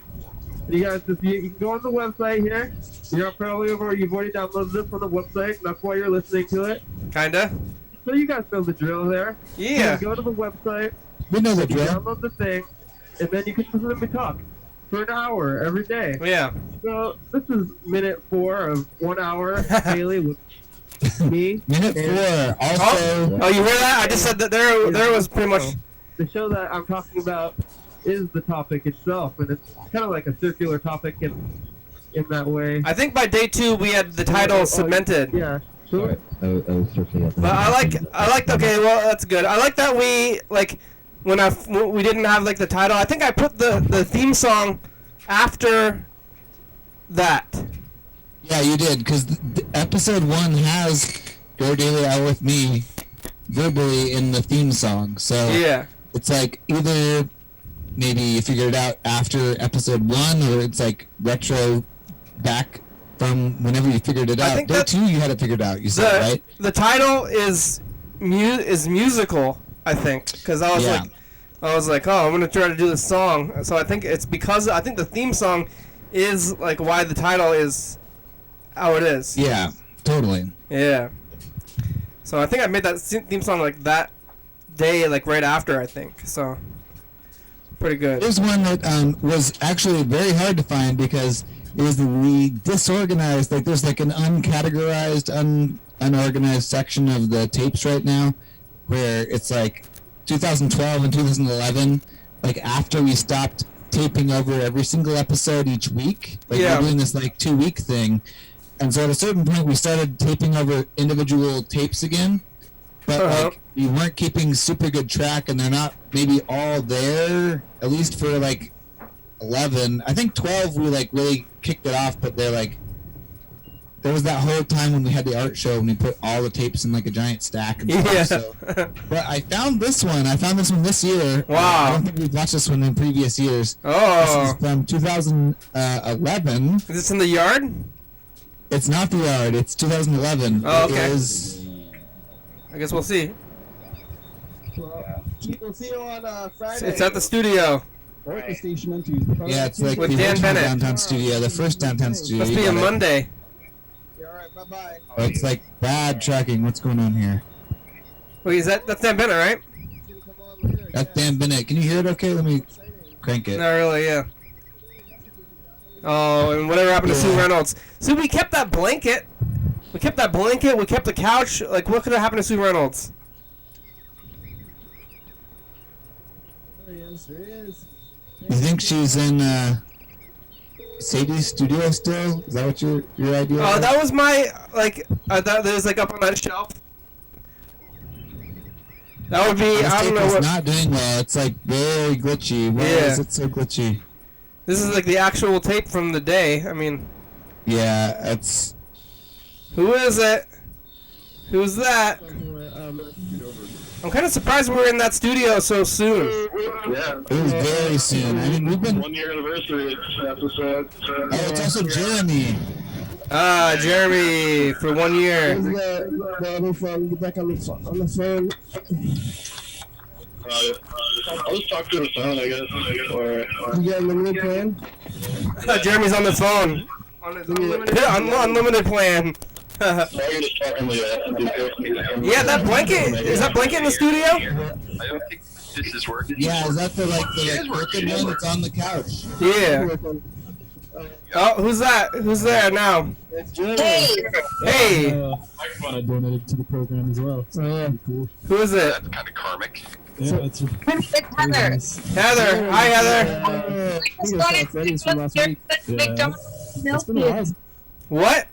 S6: And you guys you can go on the website here. You've already downloaded it from the website, and that's why you're listening to it.
S1: Kinda.
S6: so you guys know the drill there.
S1: Yeah.
S6: You go to the website,
S2: We know the
S6: you
S2: drill.
S6: download the thing, and then you can listen to me talk for an hour every day.
S1: Yeah.
S6: So this is minute 4 of 1 hour daily with me.
S2: Minute 4. Also,
S1: Oh, you hear that? I just said that there was pretty much.
S6: The show that I'm talking about is the topic itself, and it's kind of like a circular topic in that way.
S1: I think by day 2 we had the title cemented.
S6: Yeah. So,
S3: I was searching up.
S1: But I like. Okay, well that's good. I like that we like when we didn't have like the title. I think I put the theme song after that.
S2: yeah, you did, because episode 1 has Go Daily Hour with Me verbally in the theme song. So
S1: Yeah.
S2: it's like either maybe you figured it out after episode 1, or it's like retro back from whenever you figured it
S1: I
S2: out.
S1: think
S2: Day
S1: that-
S2: 2, you had it figured out, you said, right?
S1: The title is musical. I think because I was like, oh, I'm gonna try to do this song. So I think it's because I think the theme song is like why the title is how it is.
S2: Yeah, totally.
S1: Yeah. So I think I made that theme song like that day, like right after. I think so. Pretty good.
S2: There's one that was actually very hard to find because it was the disorganized, like there's like an uncategorized, unorganized section of the tapes right now where it's like 2012 and 2011, like after we stopped taping over every single episode each week, like
S1: Yeah.
S2: we're doing this like 2-week thing. And so at a certain point we started taping over individual tapes again, but like we weren't keeping super good track, and they're not maybe all there, at least for like 11. I think 12 we like really kicked it off, but they're like, there was that whole time when we had the art show and we put all the tapes in like a giant stack and stuff.
S1: Yeah.
S2: So. But I found this one this year.
S1: Wow.
S2: I don't think we've watched this one in previous years.
S1: Oh.
S2: This is from 2011.
S1: Is this in the yard?
S2: It's not the yard. It's 2011.
S1: Oh, okay.
S2: It is.
S1: I guess we'll see.
S6: we'll see you on Friday.
S1: It's at the studio.
S6: Or at the station on Tuesday.
S2: Yeah, it's like
S1: With
S2: the
S1: Dan
S2: original
S1: Bennett.
S2: downtown studio, the first downtown studio.
S1: Must
S2: You
S1: be a
S2: got it.
S1: Monday.
S6: Alright, bye-bye.
S2: Oh, it's like bad tracking. What's going on here?
S1: Wait, that's Dan Bennett, right?
S2: That's Dan Bennett. Can you hear it okay? Let me crank it.
S1: Not really, yeah. Oh, and whatever happened to Sue Reynolds? So we kept that blanket. We kept the couch. Like, what could have happened to Sue Reynolds?
S6: There he is.
S2: You think she's in Sadie's studio still? Is that what your idea
S1: Oh,
S2: was?
S1: that was my, like, I thought there was, like, up on that shelf. That would be,
S2: This
S1: I don't
S2: tape
S1: know
S2: is
S1: what.
S2: not doing well. It's like very glitchy. Why
S1: Yeah.
S2: is it so glitchy?
S1: This is, like, the actual tape from the day. I mean,
S2: Yeah, it's.
S1: who is it? Who's that? I'm kind of surprised we're in that studio so soon.
S5: Yeah.
S2: It was very soon. I mean, we've been.
S5: 1 year anniversary episode.
S2: Oh, it's also Jeremy.
S1: Jeremy, for 1 year.
S6: The other phone, get back on the phone.
S5: I'll just talk to the phone, I guess. Or
S6: You got a limited plan?
S1: Jeremy's on the phone. On his unlimited plan.
S5: I can just talk on the
S1: Yeah, that blanket. Is that blanket in the studio?
S5: I don't think this is working.
S2: Yeah, is that the crooked one that's on the couch?
S1: Yeah. Oh, who's that? Who's there now?
S6: It's Jeremy.
S1: Hey,
S7: I donated to the program as well. So that'd be cool.
S1: who is it?
S5: That's kind of karmic.
S7: Yeah, it's
S8: It's Heather.
S1: Heather. Hi, Heather.
S6: I
S8: Just
S6: think I
S8: wanted
S6: saw Freddy's from last
S8: there's
S6: week.
S8: a McDonald's in
S7: it's been a while.
S8: Milton.
S1: What?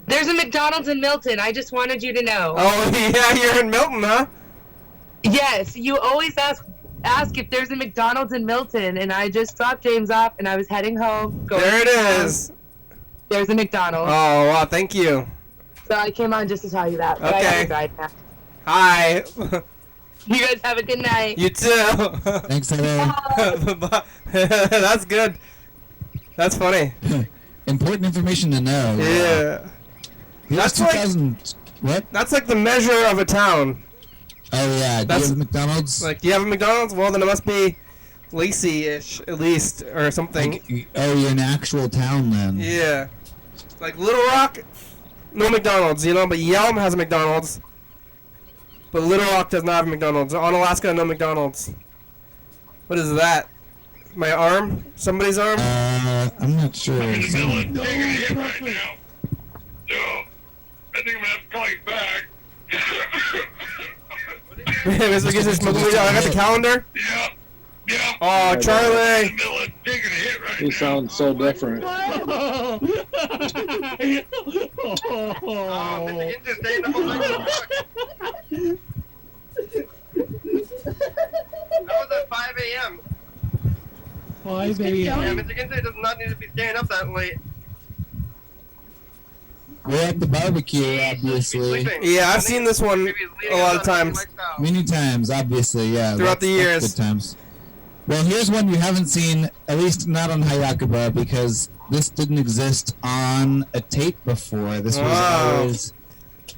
S8: There's a McDonald's in Milton. I just wanted you to know.
S1: Oh, yeah, you're in Milton, huh?
S8: Yes, you always ask if there's a McDonald's in Milton, and I just dropped James off, and I was heading home.
S1: There it is.
S8: There's a McDonald's.
S1: Oh, wow, thank you.
S8: So I came on just to tell you that. But I
S1: Okay.
S8: have to drive now.
S1: Hi.
S8: You guys have a good night.
S1: You too.
S2: Thanks, Heather.
S1: That's good. That's funny.
S2: Important information to know.
S1: Yeah.
S2: Here's
S1: That's like-
S2: 2000. What?
S1: That's like the measure of a town.
S2: Oh yeah. Do
S1: That's-
S2: you have McDonald's?
S1: Like, do you have a McDonald's? Well, then it must be Lacey-ish, at least, or something.
S2: Like, oh, you're an actual town then.
S1: Yeah. Like Little Rock, no McDonald's, you know, but Yelm has a McDonald's. But Little Rock does not have McDonald's. On Alaska, no McDonald's. What is that? My arm? Somebody's arm?
S2: I'm not sure.
S5: Taking a hit right now. So, I think I'm gonna have to call you back.
S1: Mr. Gizzy smoking weed. I got the calendar.
S5: Yeah. Yeah.
S1: Oh, Charlie.
S5: Taking a hit right
S4: He sounds so different.
S1: That was at 5 a.m.
S7: 5 a.m.
S1: Yeah, Mr. Gizzy does not need to be staying up that late.
S2: We're at the barbecue, obviously.
S1: Yeah, I've seen this one a lot of times.
S2: Many times, obviously, yeah.
S1: Throughout the
S2: that's
S1: years.
S2: Good times. Well, here's one you haven't seen, at least not on Hiyakuba, because this didn't exist on a tape before. This was always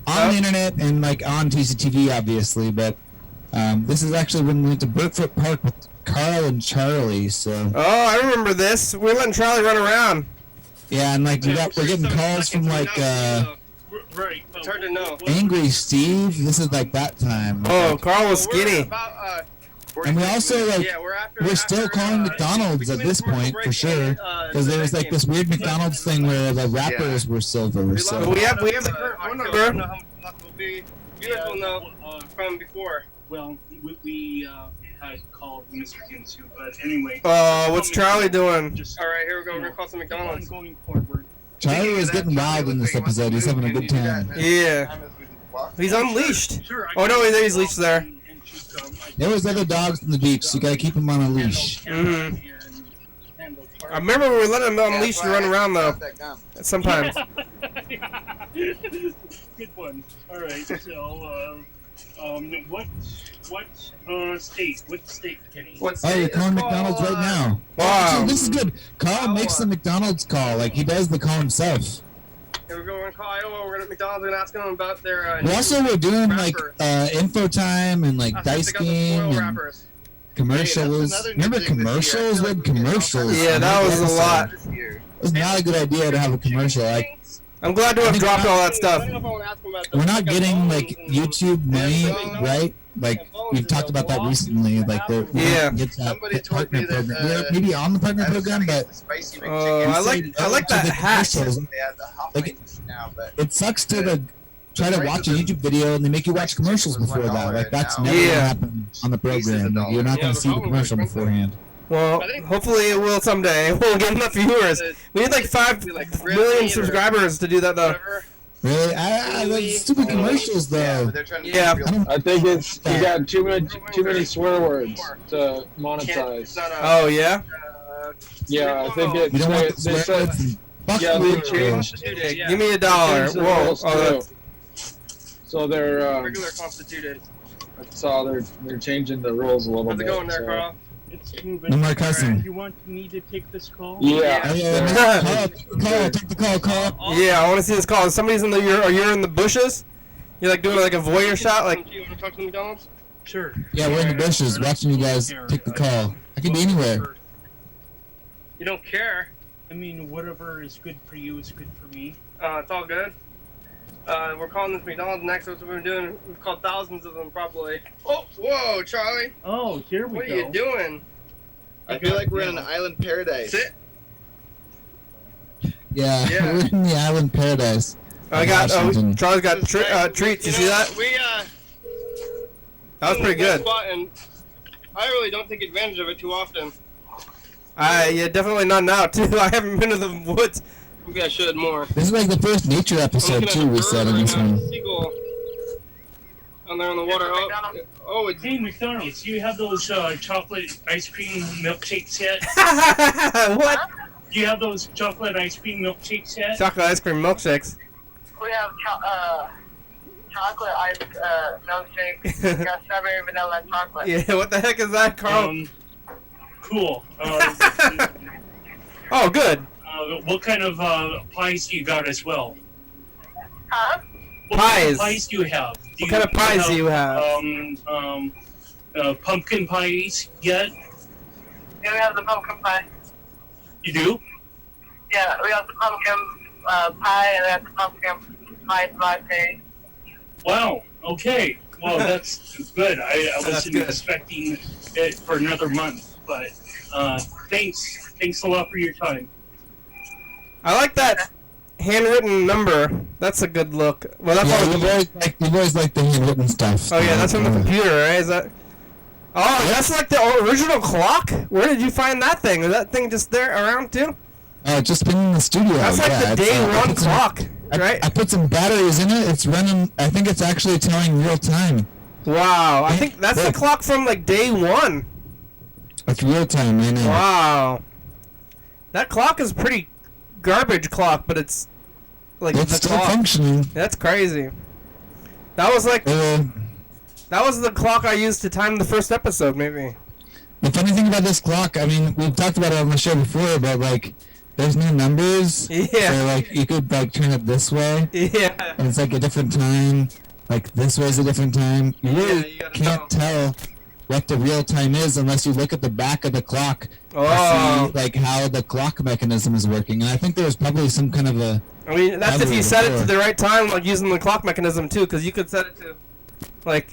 S2: on the internet and like on TCTV, obviously. But this is actually when we went to Burfoot Park with Carl and Charlie. So.
S1: Oh, I remember this. We're letting Charlie run around.
S2: Yeah, and like we're getting calls from like
S1: It's hard to know.
S2: Angry Steve. This is like that time.
S1: Oh, Carl was skinny.
S2: And we also like we're still calling McDonald's at this point for sure, because there was like this weird McDonald's thing where the wrappers were silver. So
S1: We have the current phone number. You guys will know from before.
S9: Well, we had called Mr. Ginsu, but anyway.
S1: What's Charlie doing?
S9: Just,
S1: All right, here we go. We're gonna call some McDonald's.
S9: Going forward.
S2: Charlie was getting wild in this episode. He's having a good time.
S1: Yeah. He's unleashed.
S9: Sure,
S1: Oh no, he's leashed there.
S2: There was other dogs on the beach, so you gotta keep him on a leash.
S1: Mm-hmm. I remember we were letting him unleash and run around though. Sometimes.
S9: Good one. All right. So, what state? What state, Kenny?
S2: Oh, you're calling McDonald's right now.
S1: Wow.
S2: Actually, this is good. Carl makes the McDonald's call. Like, he does the call himself.
S1: Here we go. We're gonna call Iowa. We're gonna McDonald's and ask them about their.
S2: We also were doing, like,
S1: wrapper.
S2: info time and, like,
S1: I think
S2: dice
S1: they got the
S2: game
S1: foil
S2: and
S1: wrappers.
S2: commercials. Remember commercials? We had commercials.
S1: Yeah, that was a lot.
S2: It was not a good idea to have a commercial. Like,
S1: I'm glad to have dropped all that stuff.
S2: we're not getting, like, YouTube money, right? Like, we've talked about that recently. Like, we don't get that partner program. We're maybe on the partner program, but
S1: I like that hat.
S2: Like, it sucks to try to watch a YouTube video and they make you watch commercials before that. Like, that's never gonna happen on the program. Like, you're not gonna see the commercial beforehand.
S1: Well, hopefully it will someday. We'll get enough viewers. We need like 5 million subscribers to do that though.
S2: Really? Like, stupid commercials though.
S1: Yeah.
S4: I think it's you got too many swear words to monetize.
S1: Oh yeah.
S4: Yeah, I think it.
S2: You don't want the
S4: they
S2: swear
S4: said,
S2: words and fuck
S4: yeah, they
S2: you.
S4: changed.
S1: Give me $1. Whoa. Oh,
S4: So they're
S1: regular constituted.
S4: I saw they're changing the rules a little
S1: How's it
S4: bit.
S1: going there,
S4: so.
S1: Carl?
S9: It's moving.
S2: No more cussing.
S9: You want me to take this call?
S4: Yeah.
S2: Take the call, call.
S1: Yeah, I want to see this call. Somebody's in the. You're in the bushes. You're like doing like a voyeur shot. Like. You want to talk to McDonald's?
S9: Sure.
S2: Yeah, we're in the bushes watching you guys take the call. I can be anywhere.
S1: You don't care.
S9: I mean, whatever is good for you is good for me.
S1: It's all good. We're calling this McDonald's next. That's what we've been doing. We've called thousands of them probably. Oh, whoa, Charlie.
S9: Oh, here we
S1: What
S9: go.
S1: are you doing?
S10: I feel like we're in an island paradise.
S1: Sit.
S2: Yeah,
S1: Yeah.
S2: we're in the island paradise.
S1: I got.
S2: Washington.
S1: Charlie's got treats. You see that?
S10: We
S1: That was pretty good.
S10: spot, and I really don't take advantage of it too often.
S1: Yeah, definitely not now too. I haven't been to the woods.
S10: Maybe I should more.
S2: This is like the first nature episode too we said in this one.
S10: Seagull down there in the water. Oh, it's
S9: Hey, McDonald's, do you have those chocolate ice cream milkshakes yet?
S1: What?
S9: Do you have those chocolate ice cream milkshakes yet?
S1: Chocolate ice cream milkshakes.
S8: We have chocolate ice milkshake. We got strawberry, vanilla, and chocolate.
S1: Yeah, what the heck is that, Carl?
S9: Cool.
S1: Oh, good.
S9: What kind of pies do you got as well?
S8: Huh?
S9: What kind
S1: Pies.
S9: of pies do you have?
S1: What kind of pies do you have?
S9: Pumpkin pies yet?
S8: Yeah, we have the pumpkin pie.
S9: You do?
S8: Yeah, we have the pumpkin pie and we have the pumpkin pie latte.
S9: Wow. Okay. Well, that's good. I
S1: That's
S9: wasn't
S1: good.
S9: expecting it for another month, but thanks a lot for your time.
S1: I like that handwritten number. That's a good look. Well, that's all.
S2: You've always liked the handwritten stuff.
S1: Oh yeah, that's from the computer, right? Is that? Oh, that's like the original clock. Where did you find that thing? Is that thing just there around too?
S2: It's just been in the studio.
S1: That's like the day one clock, right?
S2: I put some batteries in it. It's running. I think it's actually telling real time.
S1: Wow, I think that's the clock from like day one.
S2: It's real time, I know.
S1: Wow, that clock is pretty garbage clock, but it's like
S2: It's
S1: the
S2: still
S1: clock.
S2: functioning.
S1: That's crazy. That was like that was the clock I used to time the first episode, maybe.
S2: The funny thing about this clock, I mean, we've talked about it on the show before, but like, there's no numbers.
S1: Yeah.
S2: So like, you could like turn it this way.
S1: Yeah.
S2: And it's like a different time. Like this way's a different time. You really
S1: you gotta
S2: can't tell what the real time is unless you look at the back of the clock
S1: Oh.
S2: to see like how the clock mechanism is working. And I think there's probably some kind of a.
S1: I mean, that's if you set it to
S2: before.
S1: the right time, like using the clock mechanism too, because you could set it to like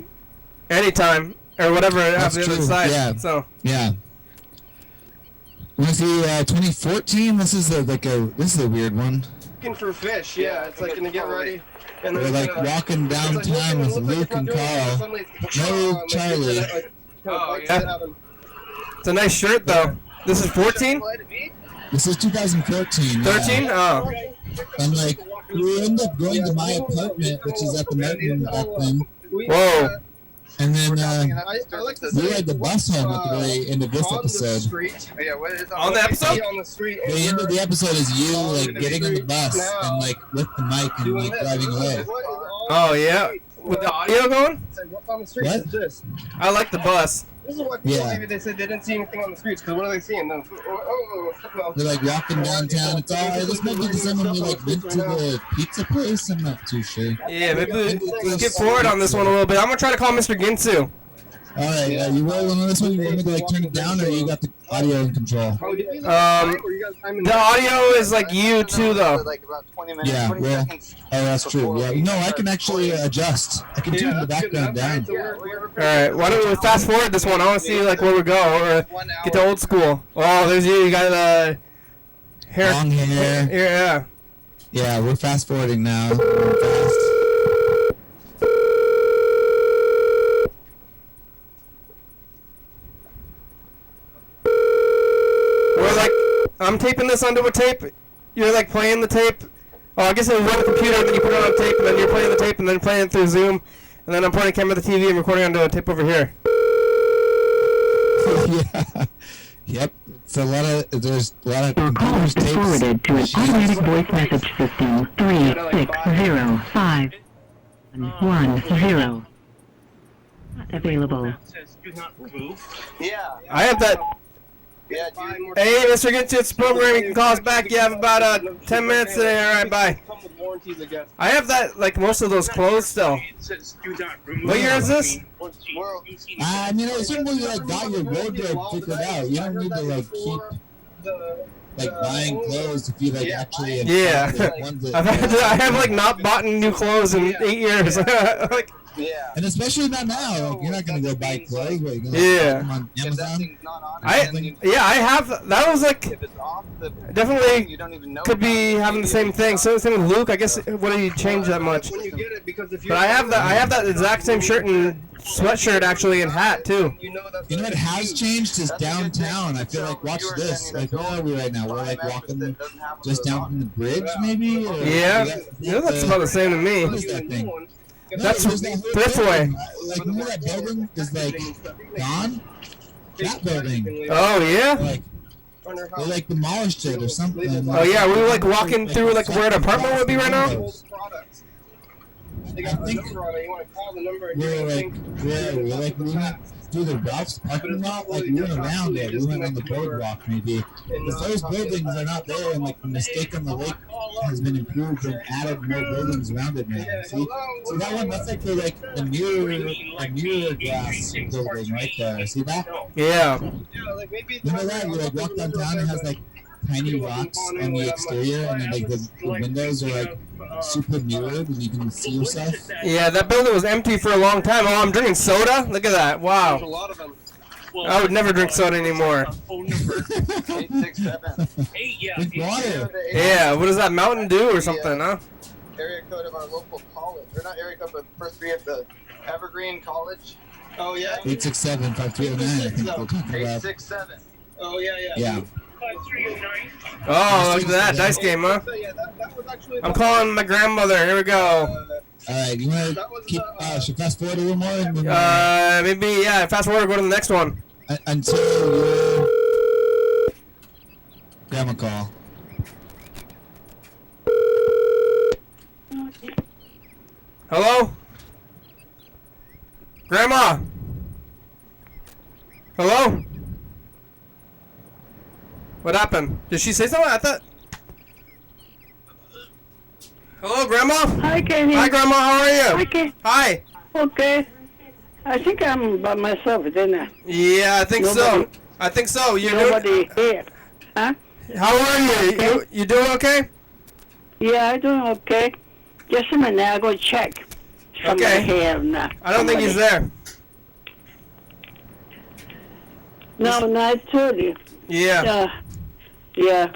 S1: any time or whatever it has
S2: That's
S1: the other
S2: true,
S1: side.
S2: yeah.
S1: So
S2: Yeah. Want to see 2014? This is a weird one.
S1: looking for fish. Yeah, it's like gonna get ready. And
S2: We're like walking downtown with Luke and Carl. No Charlie.
S1: Oh yeah. It's a nice shirt though. This is 14?
S2: This is 2014.
S1: 13? Oh.
S2: And like we end up going to my apartment, which is at the mountain back then.
S1: Whoa.
S2: And then
S6: I like to
S2: we ride the bus home at the very end of this episode.
S1: On the episode?
S6: On the street.
S2: The end of the episode is you like getting on the bus and like with the mic and like driving away.
S1: Oh yeah. With the audio going?
S6: What's on the street
S2: What?
S6: is this.
S1: I like the bus.
S6: This is what people
S2: Yeah.
S6: maybe they said they didn't see anything on the streets, because what are they seeing?
S2: They're like walking downtown. It's all right. This might be the same when we like went to the pizza place. I'm not too sure.
S1: Yeah, maybe we skip forward on this one a little bit. I'm gonna try to call Mr. Ginsu.
S2: All right, you rolling on this one? You want me to like turn it down, or you got the audio in control?
S1: The audio is like you too, though.
S2: Yeah, well, oh, that's true. Yeah, no, I can actually adjust. I can turn the background down.
S1: All right, why don't we fast forward this one? I want to see like where we go, or get to old school. Oh, there's you. You got hair.
S2: Long hair.
S1: Yeah.
S2: Yeah, we're fast forwarding now. We're fast.
S1: We're like, I'm taping this onto a tape. You're like playing the tape. Oh, I guess it was on the computer, and then you put it on tape, and then you're playing the tape, and then playing it through Zoom, and then I'm pointing the camera at the TV and recording onto a tape over here.
S2: Yeah. Yep. It's a lot of. There's a lot of
S11: Your call has
S2: computers,
S11: been forwarded to an
S2: tapes.
S11: automatic voice message system. 360510. Not available.
S9: Says do not remove.
S1: I have that. Hey, Mr. Ginsu, program. You can call us back. You have about 10 minutes today. All right, bye. I have that, like most of those clothes still.
S9: It says do not remove.
S1: What year is this?
S2: I mean, it's when you like got your wardrobe figured out. You don't need to like keep like buying clothes if you like actually. have
S1: Yeah.
S2: the ones that-
S1: I have like not bought new clothes in 8 years. Like,
S2: And especially not now. Like, you're not gonna go buy clothes. But you're gonna
S1: Yeah.
S2: buy them on Amazon.
S1: I have. That was like definitely could be having the same thing. So same with Luke. I guess it wouldn't change that much. But I have that. I have that exact same shirt and sweatshirt actually and hat too.
S2: You know what has changed is downtown. I feel like watch this. Like where are we right now? We're like walking just down from the bridge, maybe. Or
S1: Yeah, yeah, that's about the same to me.
S2: What is that thing?
S1: That's
S2: there's that whole
S1: Thriftway.
S2: building. Like remember that building is like gone? That building.
S1: Oh yeah.
S2: Like they like demolished it or something.
S1: Oh yeah, we were like walking through like where an apartment would be right now.
S6: They got the number on it. You want to call the number and
S2: We're like, we went through the Ralph's parking lot, like we went around it. We went on the boardwalk maybe. Because those buildings are not there, and like the mistake on the lake has been improved and added more buildings around it now. See that one? That's like the mirror glass building right there. See that?
S1: Yeah.
S2: Remember that? You like walk downtown and it has like tiny rocks on the exterior, and then like the windows are like super mirrored, and you can see yourself.
S1: Yeah, that building was empty for a long time. Oh, I'm drinking soda? Look at that. Wow.
S10: There's a lot of them.
S1: I would never drink soda anymore.
S5: 867.
S2: Drink water.
S1: Yeah, what is that, Mountain Dew or something, huh?
S10: Area code of our local college. Or not area code, but first three at the Evergreen College. Oh, yeah?
S2: 867-5309, I think we're talking about.
S10: 867. Oh, yeah.
S2: Yeah.
S9: 5309.
S1: Oh, look at that. Dice game, huh?
S10: So, yeah, that was actually
S1: I'm calling my grandmother. Here we go.
S2: Alright, you want to keep, should fast forward a little more? And then,
S1: Maybe, yeah, fast forward, go to the next one.
S2: until your grandma call.
S1: Hello? Grandma? Hello? What happened? Did she say something? I thought... Hello, Grandma?
S12: Hi, Kenny.
S1: Hi, Grandma. How are you?
S12: Okay.
S1: Hi.
S12: Okay. I think I'm by myself, didn't I?
S1: Yeah, I think so. I think so. You
S12: Nobody here. Huh?
S1: How are you?
S12: Okay.
S1: You doing okay?
S12: Yeah, I'm doing okay. Just a minute, I'll go check. Somebody
S1: Okay.
S12: here now.
S1: I don't think he's there.
S12: No, 9:30.
S1: Yeah.
S12: Yeah.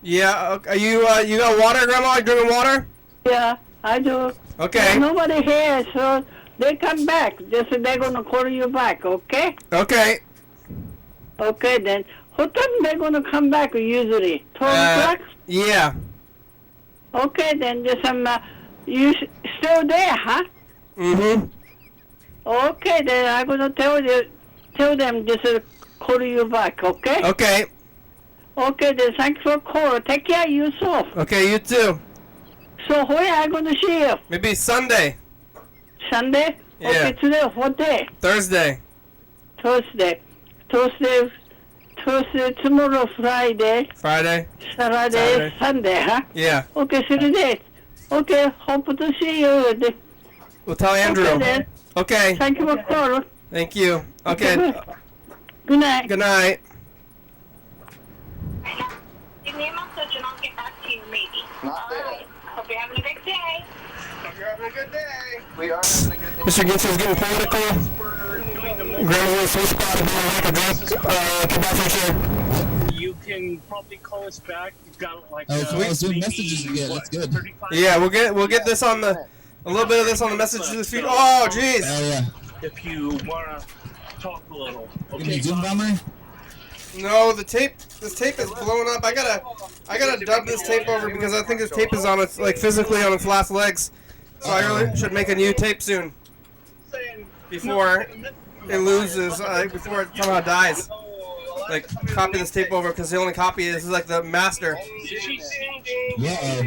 S1: Yeah. Are you you got water, Grandma? Are you drinking water?
S12: Yeah, I do.
S1: Okay.
S12: There's nobody here, so they come back. They said they're gonna call you back, okay?
S1: Okay.
S12: Okay, then. What time they're gonna come back usually? 12 o'clock?
S1: Yeah.
S12: Okay, then just you still there, huh?
S1: Mm-hmm.
S12: Okay, then I'm gonna tell them just call you back, okay?
S1: Okay.
S12: Okay, then thanks for call. Take care of yourself.
S1: Okay, you too.
S12: So when are you gonna see you?
S1: Maybe Sunday.
S12: Sunday?
S1: Yeah.
S12: Okay, today what day?
S1: Thursday.
S12: Thursday, tomorrow Friday,
S1: Friday.
S12: Saturday, Sunday, huh?
S1: Yeah.
S12: Okay, Saturday. Okay, hope to see you.
S1: We'll tell Andrew.
S12: Okay, then.
S1: Okay.
S12: Thank you for calling.
S1: Thank you. Okay.
S12: Good night.
S1: Good night.
S13: Give me a message and I'll get back to you maybe.
S10: Not bad.
S13: Alright. Hope you're having a great day.
S10: Hope you're having a good day. We are having a good day.
S1: Mr. Gitz is getting political. Grandma's sweet spot if you like a drink. Come back for sure.
S9: You can probably call us back. You've got like
S2: Oh, cool. Let's do
S9: maybe,
S2: messages again. That's good.
S9: 35
S1: Yeah, we'll get this on the a little bit of this on the messages feed. Oh, jeez.
S2: Oh, yeah.
S9: if you wanna talk a little.
S2: Give me a Zoom bomber?
S1: No, this tape is blowing up. I gotta dub this tape over because I think this tape is on its like physically on its last legs. So I really should make a new tape soon before it loses, before it somehow dies. Like copy this tape over because the only copy is like the master.
S2: Uh-oh.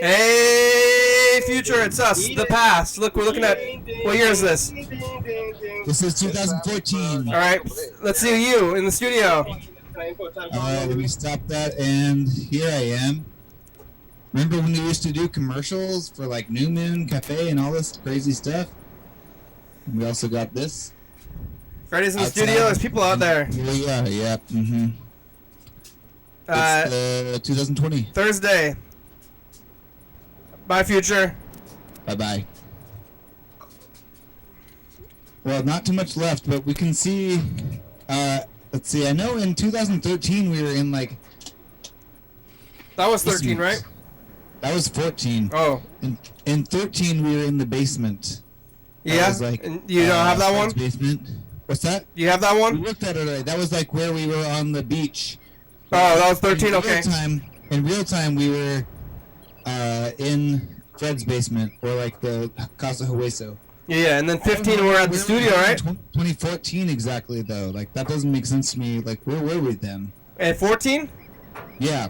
S1: Hey, future, it's us, the past. Look, we're looking at what year is this?
S2: This is 2014.
S1: All right, let's see you in the studio.
S2: Alright, let me stop that, and here I am. Remember when we used to do commercials for like New Moon Cafe and all this crazy stuff? And we also got this.
S1: Freddy's in the
S2: Outside.
S1: studio. There's people out there.
S2: Here we are, yeah. Mm-hmm. It's 2020.
S1: Thursday. Bye, future.
S2: Bye-bye. Well, not too much left, but we can see, let's see, I know in 2013 we were in like...
S1: That was 13, right?
S2: That was 14.
S1: Oh.
S2: In 13 we were in the basement. That
S1: Yeah?
S2: was like,
S1: And you don't have that one?
S2: Fred's basement. What's that?
S1: You have that one?
S2: We looked at it already. That was like where we were on the beach.
S1: Oh, that was 13,
S2: in
S1: okay.
S2: In real time we were in Fred's basement, or like the Casa Hueso.
S1: Yeah, and then 15 we're at the studio, right?
S2: 2014 exactly, though. Like, that doesn't make sense to me. Like, where were we then?
S1: At 14?
S2: Yeah.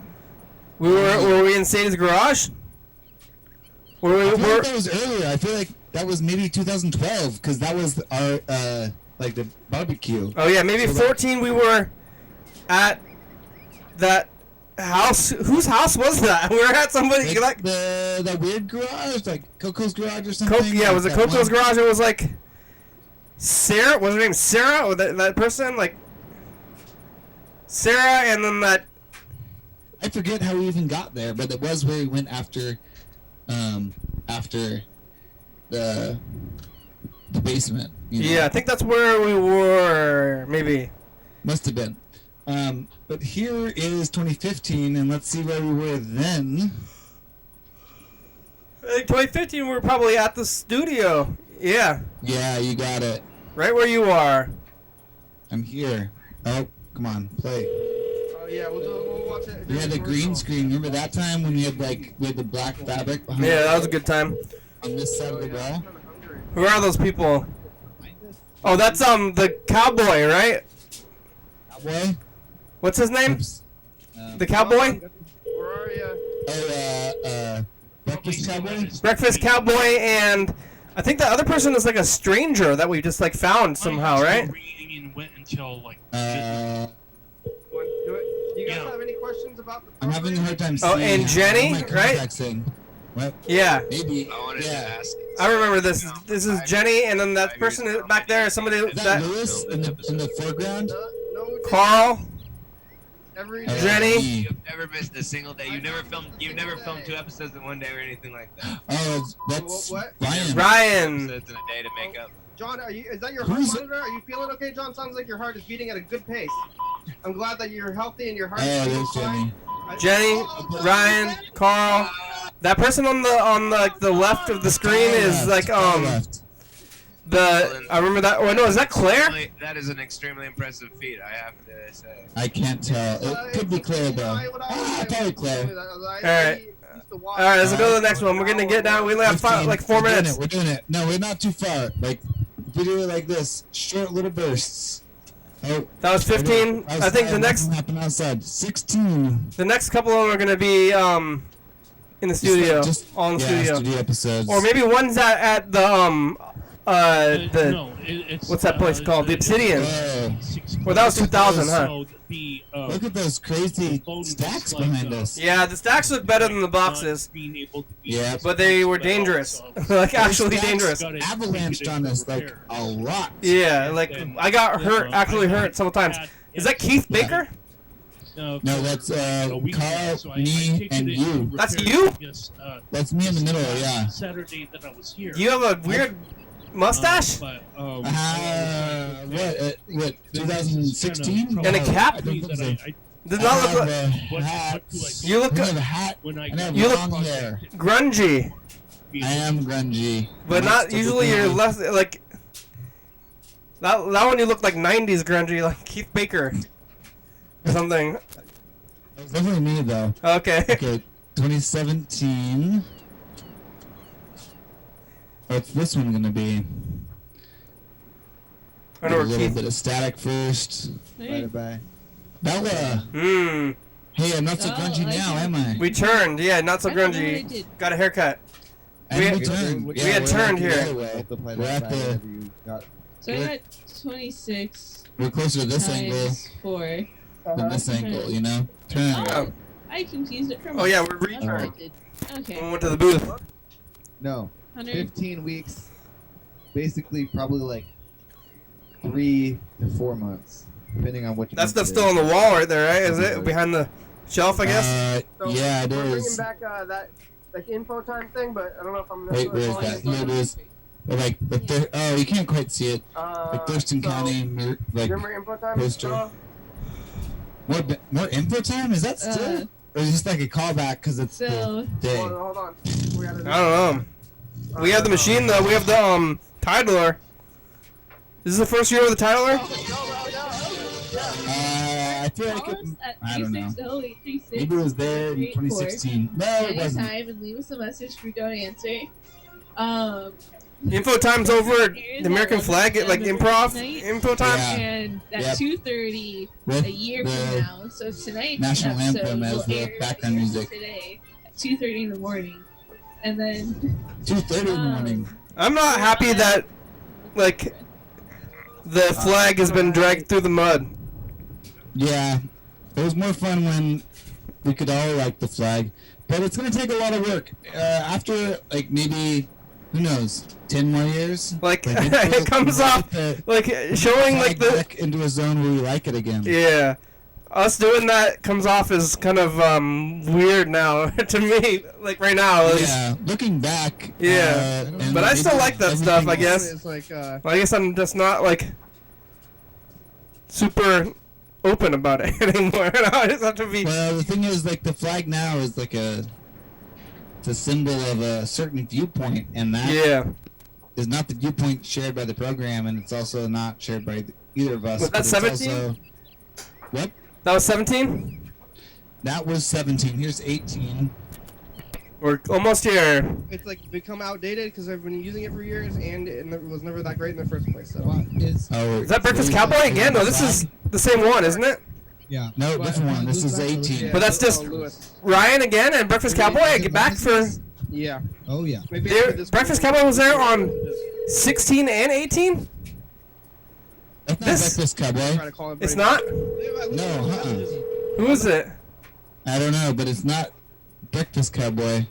S1: Were we in Sadie's garage?
S2: I feel like that was earlier. I feel like that was maybe 2012, because that was our, like, the barbecue.
S1: Oh, yeah, maybe
S2: So
S1: 14 we were at that house. Whose house was that? We were at somebody, like
S2: that weird garage, like Coco's garage or something.
S1: yeah, was it
S2: That
S1: Coco's
S2: one-
S1: garage? It was like Sarah. Was her name Sarah? Or that person? Like, Sarah, and then that.
S2: I forget how we even got there, but it was where we went after the basement. You know?
S1: Yeah, I think that's where we were. Maybe.
S2: Must have been. But here is 2015, and let's see where we were then.
S1: I think 2015, we were probably at the studio. Yeah.
S2: Yeah, you got it.
S1: Right where you are.
S2: I'm here. Oh, come on, play.
S1: Oh yeah, we'll watch it.
S2: We had a green screen. Remember that time when we had the black fabric behind?
S1: Yeah, that was a good time.
S2: On this side of the wall.
S1: Who are those people? Oh, that's the cowboy, right?
S2: Cowboy?
S1: What's his name? The cowboy?
S6: Where are you?
S2: Oh, Breakfast Cowboy?
S1: Breakfast Cowboy, and I think the other person is like a stranger that we just like found somehow, right?
S9: Reading and went until like.
S6: You guys have any questions about the
S2: I'm having a hard time seeing.
S1: Oh, and Jenny,
S2: my
S1: right?
S2: contacts in. What?
S1: Yeah.
S2: Maybe.
S14: I wanted to ask.
S1: I remember this. This is Jenny, and then that person back there is somebody
S2: Is that Lewis in the foreground?
S1: Carl.
S14: Jenny. You've never missed a single day. You've never filmed 2 episodes in one day or anything like that.
S2: Oh, that's
S6: what?
S1: Ryan.
S14: Episodes in a day to make up.
S6: John, is that your heart monitor? Are you feeling okay, John? Sounds like your heart is beating at a good pace. I'm glad that you're healthy and your heart is beating fine.
S1: Jenny, Ryan, Carl. That person on the left of the screen is like I remember that. Oh no, is that Claire?
S14: That is an extremely impressive feat, I have to say.
S2: I can't tell. It could be Claire though. Probably Claire.
S1: Alright. Alright, let's go to the next one. We're gonna get down. We only have 4 minutes.
S2: We're doing it. No, we're not too far. Like, if we do it like this, short little bursts. Oh,
S1: that was 15. I think the next
S2: happened outside. 16.
S1: The next couple of them are gonna be in the studio, on the studio
S2: episodes,
S1: or maybe one's at the what's that place called? The Obsidian. Well, that was 2000, huh?
S2: Look at those crazy stacks behind us.
S1: Yeah, the stacks look better than the boxes.
S2: Yeah,
S1: but they were dangerous, like actually dangerous.
S2: Avalanched on us like a lot.
S1: Yeah, like I got actually hurt several times. Is that Keith Baker?
S2: No, that's Carl, me, and you.
S1: That's you?
S2: That's me in the middle, yeah.
S9: Saturday that I was here.
S1: You have a weird mustache?
S2: What, 2016?
S1: And a cap? Does not look
S2: like...
S1: You look...
S2: I have a hat, and I have
S1: you
S2: long
S1: look
S2: hair.
S1: grungy.
S2: I am grungy.
S1: But not usually you're less, like... That one you look like 90s grungy, like Keith Baker. Or something.
S2: That was definitely me, though.
S1: Okay.
S2: Okay, 2017. What's this one gonna be?
S1: I know
S2: a little bit of static first.
S15: Hey.
S2: Bye. Bella.
S1: Hey,
S2: I'm not so grungy now, am I?
S1: We turned, yeah, not so
S15: I don't know what I
S1: grungy.
S15: did.
S1: Got a haircut.
S2: And we turned.
S1: We had turned here.
S2: We're at the.
S15: So I got 26.
S2: We're closer to this angle
S15: times 4.
S2: than this angle, you know? Turn.
S15: Oh, I confused it from.
S1: Oh, yeah, we're returned.
S15: Okay.
S1: We went to the booth.
S16: No.
S15: 100.
S16: 15 weeks. Basically, probably like 3 to 4 months, depending on what.
S1: That stuff's still on the wall right there, right? Is it behind the shelf? I guess.
S2: Yeah, it
S6: We're bringing
S2: is.
S6: back that like info time thing, but I don't know if I'm.
S2: Wait, where is that? Here it is. Like oh, you can't quite see it. Like Thurston County, like
S6: remember info time?
S2: poster. More info time? Is that still? Or is it just like a callback because it's the day?
S6: Hold on. We gotta
S1: I don't know. We have the machine though. We have the Tidler. This is the first year of the Tidler.
S2: I feel like it, I don't know. Maybe it was there in 2016. No, it wasn't.
S15: Anytime and leave us a message if we don't answer.
S1: Info time's over. The American flag, like improv info time.
S15: And at 2:30 a year from now. So tonight
S2: National Anthem
S15: will
S2: as the
S15: air
S2: background music.
S15: today at 2:30 in the morning, and then
S2: 2:30 in the morning.
S1: I'm not happy that like the flag has been dragged through the mud.
S2: Yeah, it was more fun when we could all like the flag, but it's gonna take a lot of work. After like maybe, who knows, 10 more years.
S1: Like it comes off like showing like the
S2: back into a zone where we like it again.
S1: Yeah, us doing that comes off as kind of weird now to me. Like right now. At least.
S2: Yeah, looking back.
S1: Yeah,
S2: and
S1: but I still like that stuff. I
S2: everything
S1: guess.
S6: It's like,
S1: Well, I guess I'm just not like super open about it anymore. I just have to be.
S2: Well, the thing is, like, the flag now is like it's a symbol of a certain viewpoint, and that is not the viewpoint shared by the program, and it's also not shared by either of us.
S1: Was that 17?
S2: What?
S1: That was 17?
S2: That was 17. Here's 18.
S1: We're almost here.
S6: it's like become outdated because I've been using it for years and it was never that great in the first place. So
S1: Is that Breakfast Cowboy again? No, this is the same one, isn't it?
S7: Yeah.
S2: No, different one. This is 18.
S1: But that's just Ryan again and Breakfast Cowboy. Get back for.
S6: Yeah.
S7: Oh yeah.
S1: Breakfast Cowboy was there on 16 and 18.
S2: That's not Breakfast Cowboy.
S1: It's not.
S2: No,
S1: Who is it?
S2: I don't know, but it's not Breakfast Cowboy.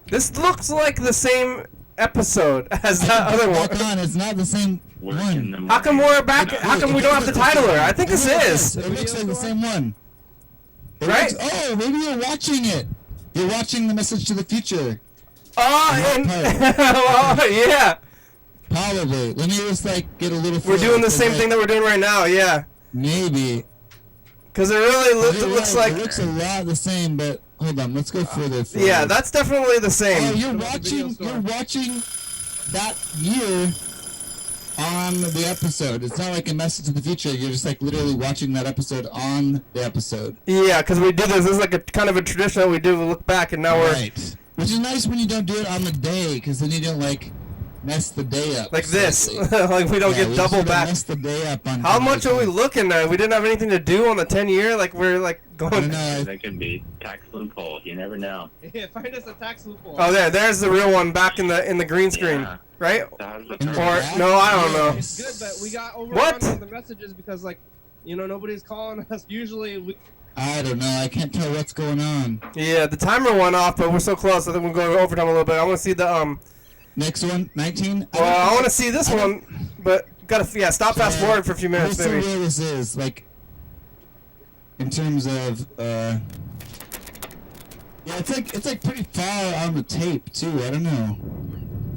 S1: This looks like the same episode as that other one.
S2: It's not the same one.
S1: How come we're back? How come we don't have the titler? I think this is.
S2: It looks like the same one.
S1: Right?
S2: Oh, maybe you're watching it. You're watching the Message to the Future.
S1: Oh, yeah.
S2: Probably. Let me just like get a little.
S1: We're doing the same thing that we're doing right now. Yeah.
S2: Maybe.
S1: Because it really looks like.
S2: It looks a lot the same, but hold on. Let's go further.
S1: Yeah, that's definitely the same.
S2: Oh, you're watching. You're watching that year on the episode. It's not like a Message to the Future. You're just like literally watching that episode on the episode.
S1: Yeah, because we do this. This is like a kind of a tradition that we do. We look back, and now we're.
S2: Right. Which is nice when you don't do it on the day, because then you don't like mess the day up.
S1: Like this. Like we don't get double back.
S2: Mess the day up on
S1: How much are we looking at? We didn't have anything to do on the 10-year. Like we're like going.
S17: That could be tax loophole. You never know.
S6: Yeah, find us a tax loophole.
S1: Oh, there's the real one back in the green screen, right? Or no, I don't know.
S6: It's good, but we got
S1: What?
S6: on the messages because like, nobody's calling us. Usually we.
S2: I don't know. I can't tell what's going on.
S1: Yeah, the timer went off, but we're so close. I think we're going overtime a little bit. I want to see the
S2: next one, 19.
S1: Well, I want to see this one, but gotta stop fast forward for a few minutes,
S2: Let's see
S1: maybe.
S2: where this is, like, in terms of yeah, it's like pretty far on the tape too. I don't know.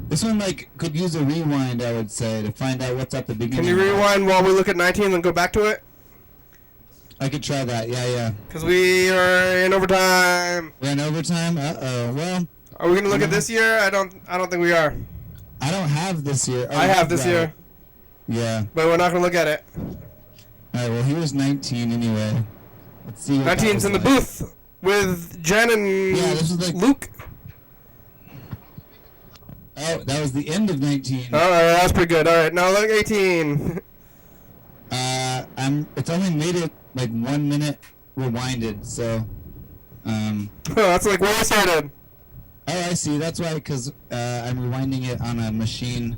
S2: This one like could use a rewind, I would say, to find out what's at the beginning.
S1: Can you rewind while we look at 19 and then go back to it?
S2: I could try that. Yeah.
S1: Because we are in overtime.
S2: We're in overtime. Well.
S1: Are we gonna look at this year? I don't think we are.
S2: I don't have this year.
S1: I have this year.
S2: Yeah.
S1: But we're not gonna look at it.
S2: All right. Well, here's 19 anyway. Let's see.
S1: 19's in the booth with Jen and
S2: this was like
S1: Luke.
S2: Oh, that was the end of 19.
S1: All right, that's pretty good. All right, now look 18.
S2: It's only made it like 1 minute rewinded, so.
S1: That's like where we started.
S2: Oh, I see. That's why, because I'm rewinding it on a machine.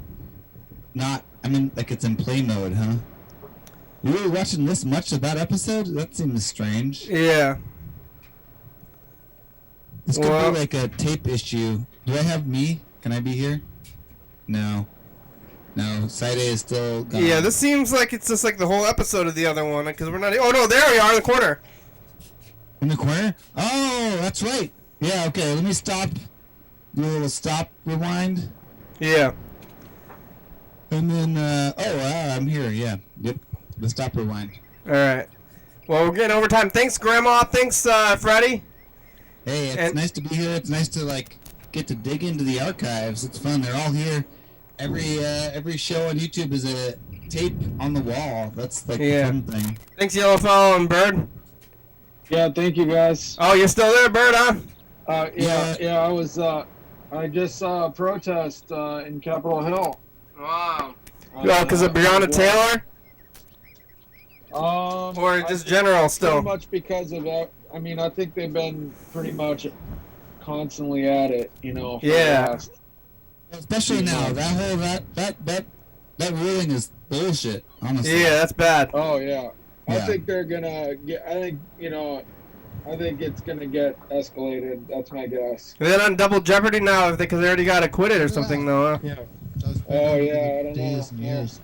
S2: Like it's in play mode, huh? You were watching this much of that episode? That seems strange.
S1: Yeah.
S2: This could be like a tape issue. Do I have me? Can I be here? No. No, Side A is still gone.
S1: Yeah, this seems like it's just like the whole episode of the other one, because we're not. Oh no, there we are in the corner.
S2: In the corner? Oh, that's right. Yeah. Okay. Let me stop. Do a little stop rewind.
S1: Yeah.
S2: And then I'm here. Yeah. Yep. The stop rewind.
S1: All right. Well, we're getting overtime. Thanks, Grandma. Thanks, Freddy.
S2: Hey, it's nice to be here. It's nice to like get to dig into the archives. It's fun. They're all here. Every show on YouTube is a tape on the wall. That's like the fun thing.
S1: Thanks, Yellowfell and Bird.
S4: Yeah, thank you guys.
S1: Oh, you're still there, Bird, huh?
S4: Yeah. I was. I just saw a protest in Capitol Hill.
S1: Wow. Because of Breonna Taylor. Or just general still.
S4: Pretty much because of that. I mean, I think they've been pretty much constantly at it. For the last,
S2: especially now. That ruling is bullshit. Honestly.
S1: Yeah, that's bad.
S4: Oh yeah. I think they're gonna get. I think it's gonna get escalated. That's my guess.
S1: They're on double jeopardy now because they already got acquitted or something, though. Huh?
S4: Yeah. Oh yeah, I don't know.
S7: Years.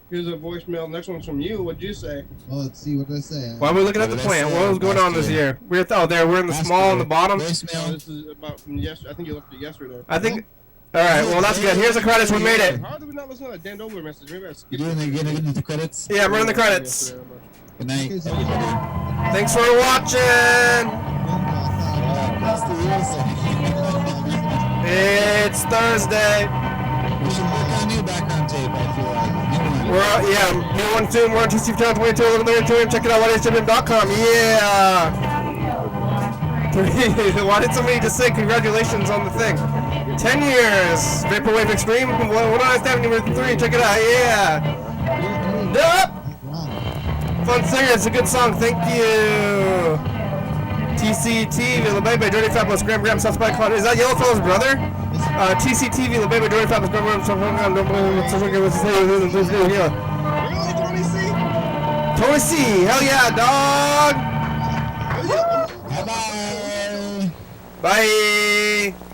S6: Here's a voicemail. Next one's from you. What'd you say?
S16: Well, let's see. What did I say?
S1: Why are we looking at the plant? What was going on this year? We're we're in the small on the bottom.
S6: No, this is about from yesterday. I think you left it yesterday.
S1: I think. All right. Well, that's good. Here's the credits. We made it.
S6: How did we not listen to that Dan Dobler message? Maybe I skipped
S2: You're gonna get into the credits?
S1: Yeah, we're in the credits.
S2: Good night, everybody.
S1: Thanks for watching. It's Thursday.
S2: We should work on a new background tape, I feel like.
S1: New one soon. We're on TC Channel 22. Check it out, YDHWM.com. Yeah. Why did somebody just say congratulations on the thing? 10 years. Vaporwave Extreme. 109.3. Check it out. Yeah. Yup. Fun singer. It's a good song. Thank you. TCTV, Little Baby, Dirty Fabulous, Graham, South by Cloud. Is that Yellowfellow's brother? TCTV, Little Baby, Dirty Fabulous, Graham, South by Cloud. Tony C, hell yeah, dog. Bye. Bye.